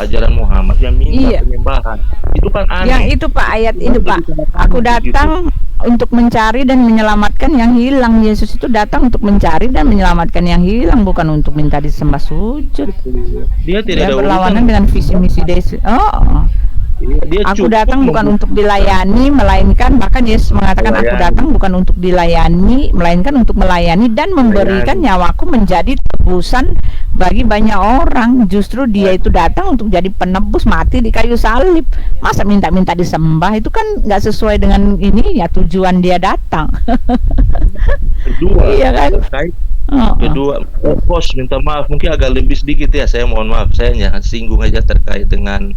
ajaran Muhammad yang minta penyembahan. Itu kan aneh. Yang itu Pak, ayat itu Pak, aku datang untuk mencari dan menyelamatkan yang hilang. Yesus itu datang untuk mencari dan menyelamatkan yang hilang, bukan untuk minta disembah sujud. Dia tidak ada berlawanan dengan visi misi Yesus. Aku datang bukan untuk dilayani, melainkan bahkan Yesus mengatakan aku datang bukan untuk dilayani, melainkan untuk melayani dan memberikan nyawaku menjadi tebusan bagi banyak orang. Justru dia itu datang untuk jadi penebus, mati di kayu salib. Masa minta-minta disembah? Itu kan nggak sesuai dengan ini ya, tujuan dia datang. Kedua, iya kan? Kedua, Bos minta maaf, mungkin agak lebih sedikit ya, saya mohon maaf, saya singgung aja terkait dengan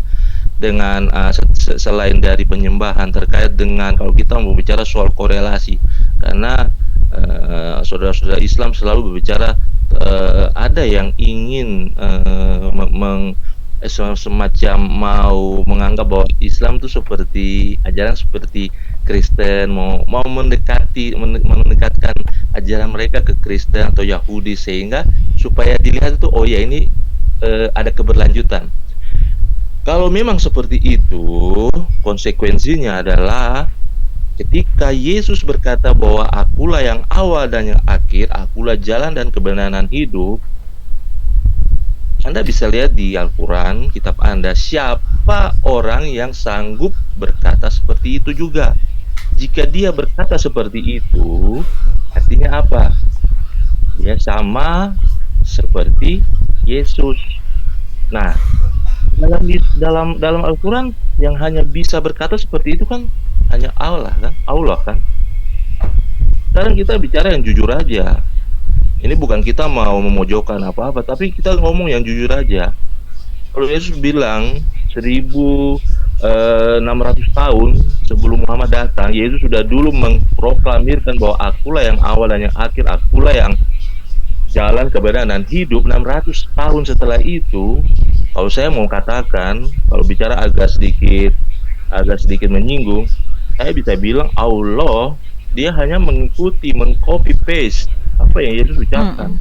selain dari penyembahan, terkait dengan kalau kita mau bicara soal korelasi, karena saudara-saudara Islam selalu berbicara ada yang ingin semacam mau menganggap bahwa Islam itu seperti ajaran seperti Kristen, mau mendekatkan ajaran mereka ke Kristen atau Yahudi, sehingga supaya dilihat itu oh ya ini ada keberlanjutan. Kalau memang seperti itu, konsekuensinya adalah ketika Yesus berkata bahwa akulah yang awal dan yang akhir, akulah jalan dan kebenaran hidup, Anda bisa lihat di Al-Quran, kitab Anda, siapa orang yang sanggup berkata seperti itu juga. Jika dia berkata seperti itu, artinya apa? Dia sama seperti Yesus. Nah, dalam Al-Quran yang hanya bisa berkata seperti itu kan hanya Allah kan. Sekarang kita bicara yang jujur aja. Ini bukan kita mau memojokkan apa-apa, tapi kita ngomong yang jujur aja. Kalau Yesus bilang 1600 tahun sebelum Muhammad datang, Yesus sudah dulu mengproklamirkan bahwa akulah yang awal dan yang akhir, akulah yang jalan kebenaran dan hidup. 600 tahun setelah itu, kalau saya mau katakan, kalau bicara agak sedikit menyinggung, saya bisa bilang Allah dia hanya mengikuti, mengcopy paste apa yang Yesus ucapkan.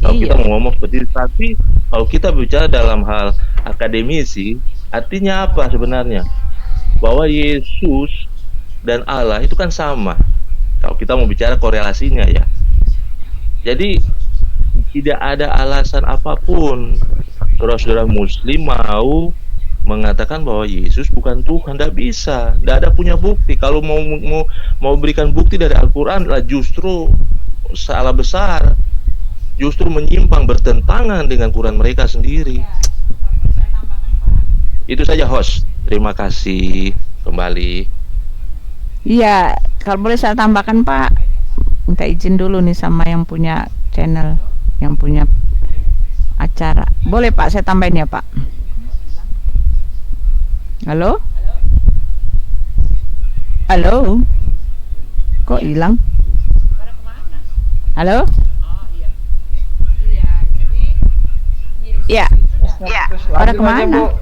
Kalau kita mau ngomong seperti itu, tapi kalau kita bicara dalam hal akademisi, artinya apa sebenarnya? Bahwa Yesus dan Allah itu kan sama. Kalau kita mau bicara korelasinya ya. Jadi tidak ada alasan apapun saudara-saudara Muslim mau mengatakan bahwa Yesus bukan Tuhan, tidak bisa, tidak ada punya bukti. Kalau mau berikan bukti dari Al-Quran lah justru salah besar, justru menyimpang, bertentangan dengan Quran mereka sendiri. Itu saja host, terima kasih kembali. Iya, kalau boleh saya tambahkan Pak, minta izin dulu nih sama yang punya channel, yang punya acara. Boleh Pak, saya tambahin ya Pak. Halo? Halo? Kok hilang? Halo? Iya. Pada kemana?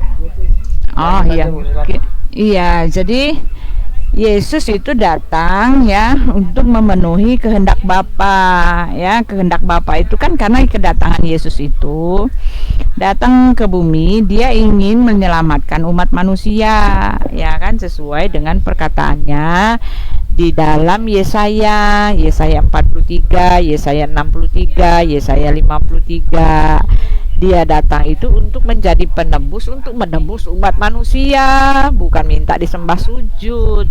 Oh iya. Iya, jadi Yesus itu datang ya untuk memenuhi kehendak Bapa ya. Kehendak Bapa itu kan karena kedatangan Yesus itu datang ke bumi, dia ingin menyelamatkan umat manusia ya kan, sesuai dengan perkataannya di dalam Yesaya 43, Yesaya 63, Yesaya 53. Dia datang itu untuk menjadi penebus, untuk menebus umat manusia, bukan minta disembah sujud.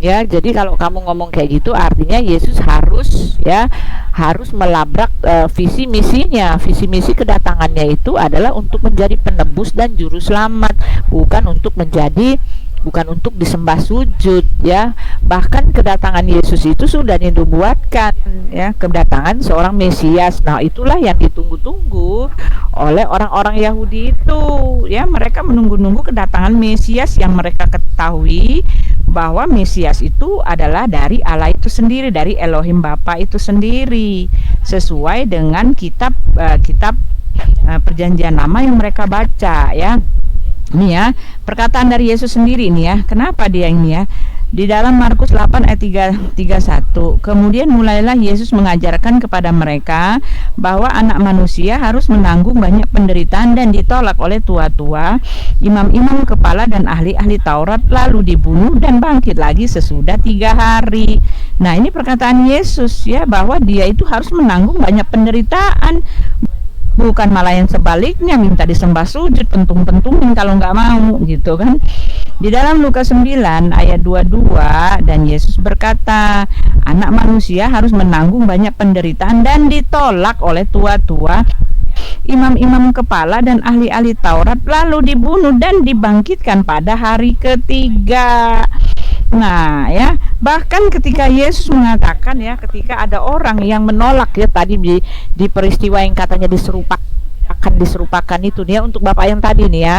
Ya, jadi kalau kamu ngomong kayak gitu artinya Yesus harus melabrak visi misinya. Visi misi kedatangannya itu adalah untuk menjadi penebus dan juru selamat, bukan untuk disembah sujud ya. Bahkan kedatangan Yesus itu sudah dinubuatkan ya, kedatangan seorang Mesias. Nah, itulah yang ditunggu-tunggu oleh orang-orang Yahudi itu ya. Mereka menunggu-nunggu kedatangan Mesias yang mereka ketahui bahwa Mesias itu adalah dari Allah itu sendiri, dari Elohim Bapa itu sendiri, sesuai dengan kitab Perjanjian Lama yang mereka baca ya. Ini ya, perkataan dari Yesus sendiri ini ya. Kenapa dia ini ya? Di dalam Markus 8 ayat 31, kemudian mulailah Yesus mengajarkan kepada mereka bahwa anak manusia harus menanggung banyak penderitaan dan ditolak oleh tua-tua, imam-imam kepala dan ahli-ahli Taurat, lalu dibunuh dan bangkit lagi sesudah 3 hari. Nah, ini perkataan Yesus ya, bahwa dia itu harus menanggung banyak penderitaan, bukan malah yang sebaliknya minta disembah sujud, pentung-pentungin kalau nggak mau gitu kan. Di dalam Lukas 9 ayat 22, dan Yesus berkata, anak manusia harus menanggung banyak penderitaan dan ditolak oleh tua-tua, imam-imam kepala dan ahli-ahli Taurat, lalu dibunuh dan dibangkitkan pada hari ketiga. Nah ya, bahkan ketika Yesus mengatakan ya, ketika ada orang yang menolak ya tadi di peristiwa yang katanya diserupakan itu dia untuk Bapak yang tadi nih ya.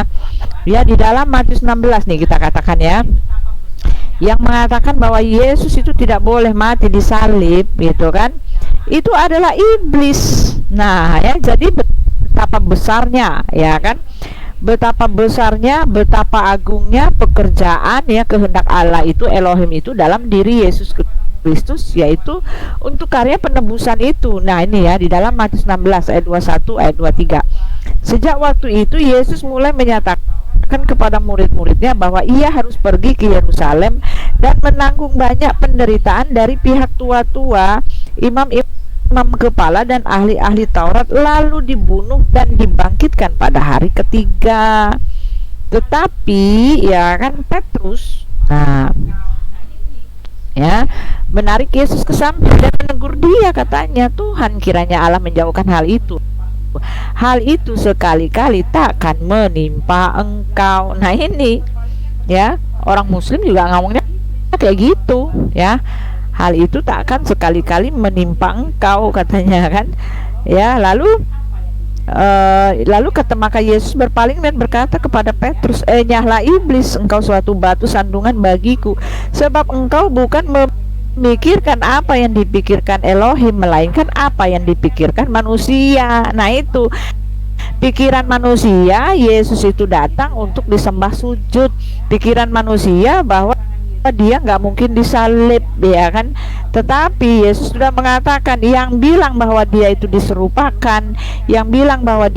Ya, di dalam Matius 16 nih kita katakan ya, yang mengatakan bahwa Yesus itu tidak boleh mati disalib gitu kan, itu adalah iblis. Nah ya, jadi betapa besarnya ya kan, betapa besarnya, betapa agungnya pekerjaan ya kehendak Allah itu, Elohim itu dalam diri Yesus Kristus, yaitu untuk karya penebusan itu. Nah ini ya, di dalam Matius 16 ayat 21 ayat 23. Sejak waktu itu Yesus mulai menyatakan kepada murid-muridnya bahwa ia harus pergi ke Yerusalem dan menanggung banyak penderitaan dari pihak tua-tua, imam kepala dan ahli-ahli Taurat, lalu dibunuh dan dibangkitkan pada hari ketiga. Tetapi ya kan Petrus menarik Yesus ke samping dan menegur dia, katanya, Tuhan, kiranya Allah menjauhkan hal itu. Hal itu sekali-kali takkan menimpa engkau. Nah ini ya, orang muslim juga ngomongnya kayak gitu ya, hal itu takkan sekali-kali menimpa engkau, katanya kan ya. Lalu kata maka Yesus berpaling dan berkata kepada Petrus, nyahlah iblis, engkau suatu batu sandungan bagiku, sebab engkau bukan memikirkan apa yang dipikirkan Elohim, melainkan apa yang dipikirkan manusia. Nah itu pikiran manusia, Yesus itu datang untuk disembah sujud. Pikiran manusia bahwa dia nggak mungkin disalib ya kan, tetapi Yesus sudah mengatakan, yang bilang bahwa dia itu diserupakan, yang bilang bahwa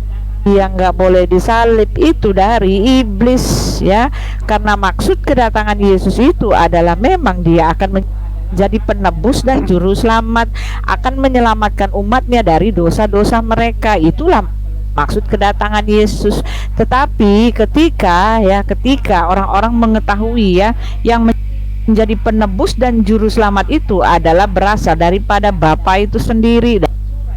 dia nggak boleh disalib itu dari iblis ya, karena maksud kedatangan Yesus itu adalah memang dia akan menjadi penebus dan juru selamat, akan menyelamatkan umatnya dari dosa-dosa mereka. Itulah maksud kedatangan Yesus. Tetapi ketika orang-orang mengetahui ya, yang menjadi penebus dan juru selamat itu adalah berasal daripada Bapa itu sendiri,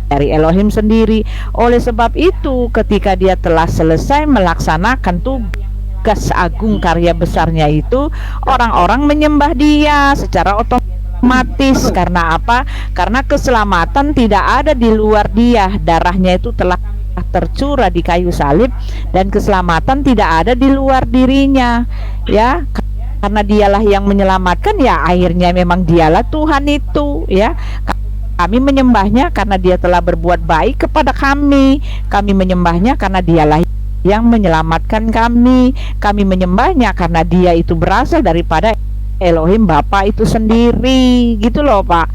dari Elohim sendiri. Oleh sebab itu, ketika dia telah selesai melaksanakan tugas agung karya besarnya itu, orang-orang menyembah dia secara otomatis. Karena apa? Karena keselamatan tidak ada di luar dia. Darahnya itu telah tercurah di kayu salib, dan keselamatan tidak ada di luar dirinya ya, karena dialah yang menyelamatkan ya, akhirnya memang dialah Tuhan itu ya. Kami menyembahnya karena dia telah berbuat baik kepada kami. Kami menyembahnya karena dialah yang menyelamatkan kami. Kami menyembahnya karena dia itu berasal daripada Elohim Bapa itu sendiri, gitu loh Pak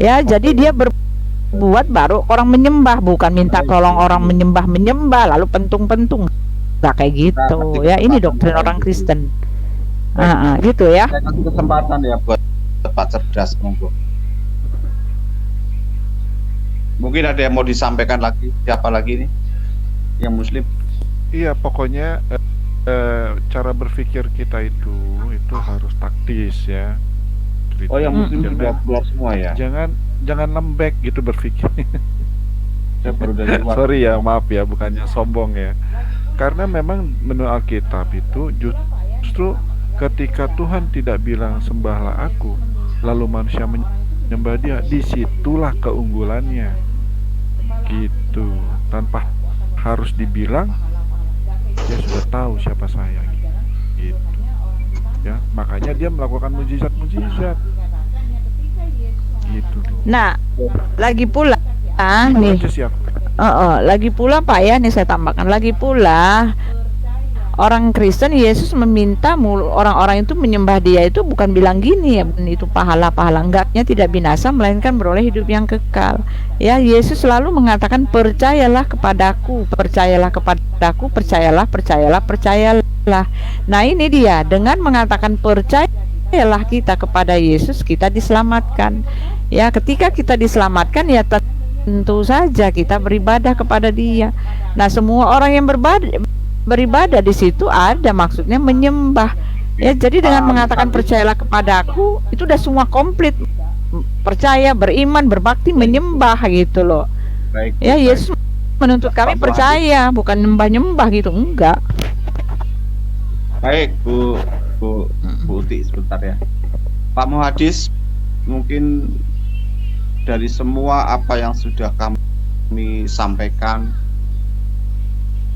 ya. Jadi dia berbuat baru orang menyembah, bukan minta tolong orang menyembah lalu pentung-pentung, nggak kayak gitu ya. Ini doktrin orang Kristen gitu ya. Saya kasih kesempatan ya buat Pak Cerdas, monggo. Mungkin ada yang mau disampaikan lagi, siapa lagi nih yang muslim? Iya, pokoknya cara berpikir kita itu harus taktis ya. Oh, yang muslim juga keluar semua ya. Jangan lembek gitu berpikir. Saya baru dari luar. Sorry ya, maaf ya, bukannya sombong ya. Karena memang menurut Alkitab itu justru ketika Tuhan tidak bilang sembahlah aku, lalu manusia menyembah dia, disitulah keunggulannya gitu. Tanpa harus dibilang, dia sudah tahu siapa saya gitu ya. Makanya dia melakukan mujizat-mujizat gitu. Nah, lagi pula nih, lagi pula Pak ya, nih saya tambahkan lagi pula, orang Kristen, Yesus meminta orang-orang itu menyembah dia itu bukan bilang gini ya, itu pahala-pahala, enggaknya tidak binasa melainkan beroleh hidup yang kekal. Ya, Yesus selalu mengatakan percayalah kepadaku, percayalah kepadaku, percayalah, percayalah, percayalah. Nah, ini dia, dengan mengatakan percayalah kita kepada Yesus, kita diselamatkan. Ya, ketika kita diselamatkan ya tentu saja kita beribadah kepada Dia. Nah, semua orang yang beribadah di situ ada maksudnya menyembah. Ya, jadi dengan mengatakan percayalah kepadaku itu udah semua komplit. Percaya, beriman, berbakti, menyembah gitu loh. Baik. Ya, Yesus menuntut kami percaya, bukan nyembah-nyembah gitu, enggak. Baik, Bu Uti sebentar ya. Pak Muhadis, mungkin dari semua apa yang sudah kami sampaikan,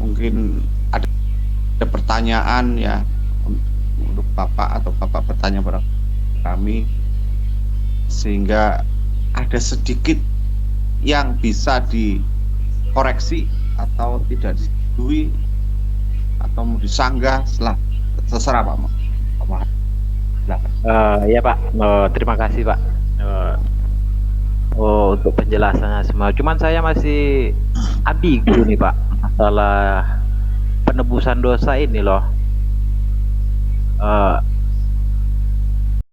mungkin ada pertanyaan ya untuk Bapak atau Bapak bertanya pada kami, sehingga ada sedikit yang bisa dikoreksi atau tidak disetujui atau mau disanggah, terserah Pak Muhadis. Ya Pak, terima kasih Pak untuk penjelasannya semua. Cuman saya masih ambigu nih Pak masalah penebusan dosa ini loh.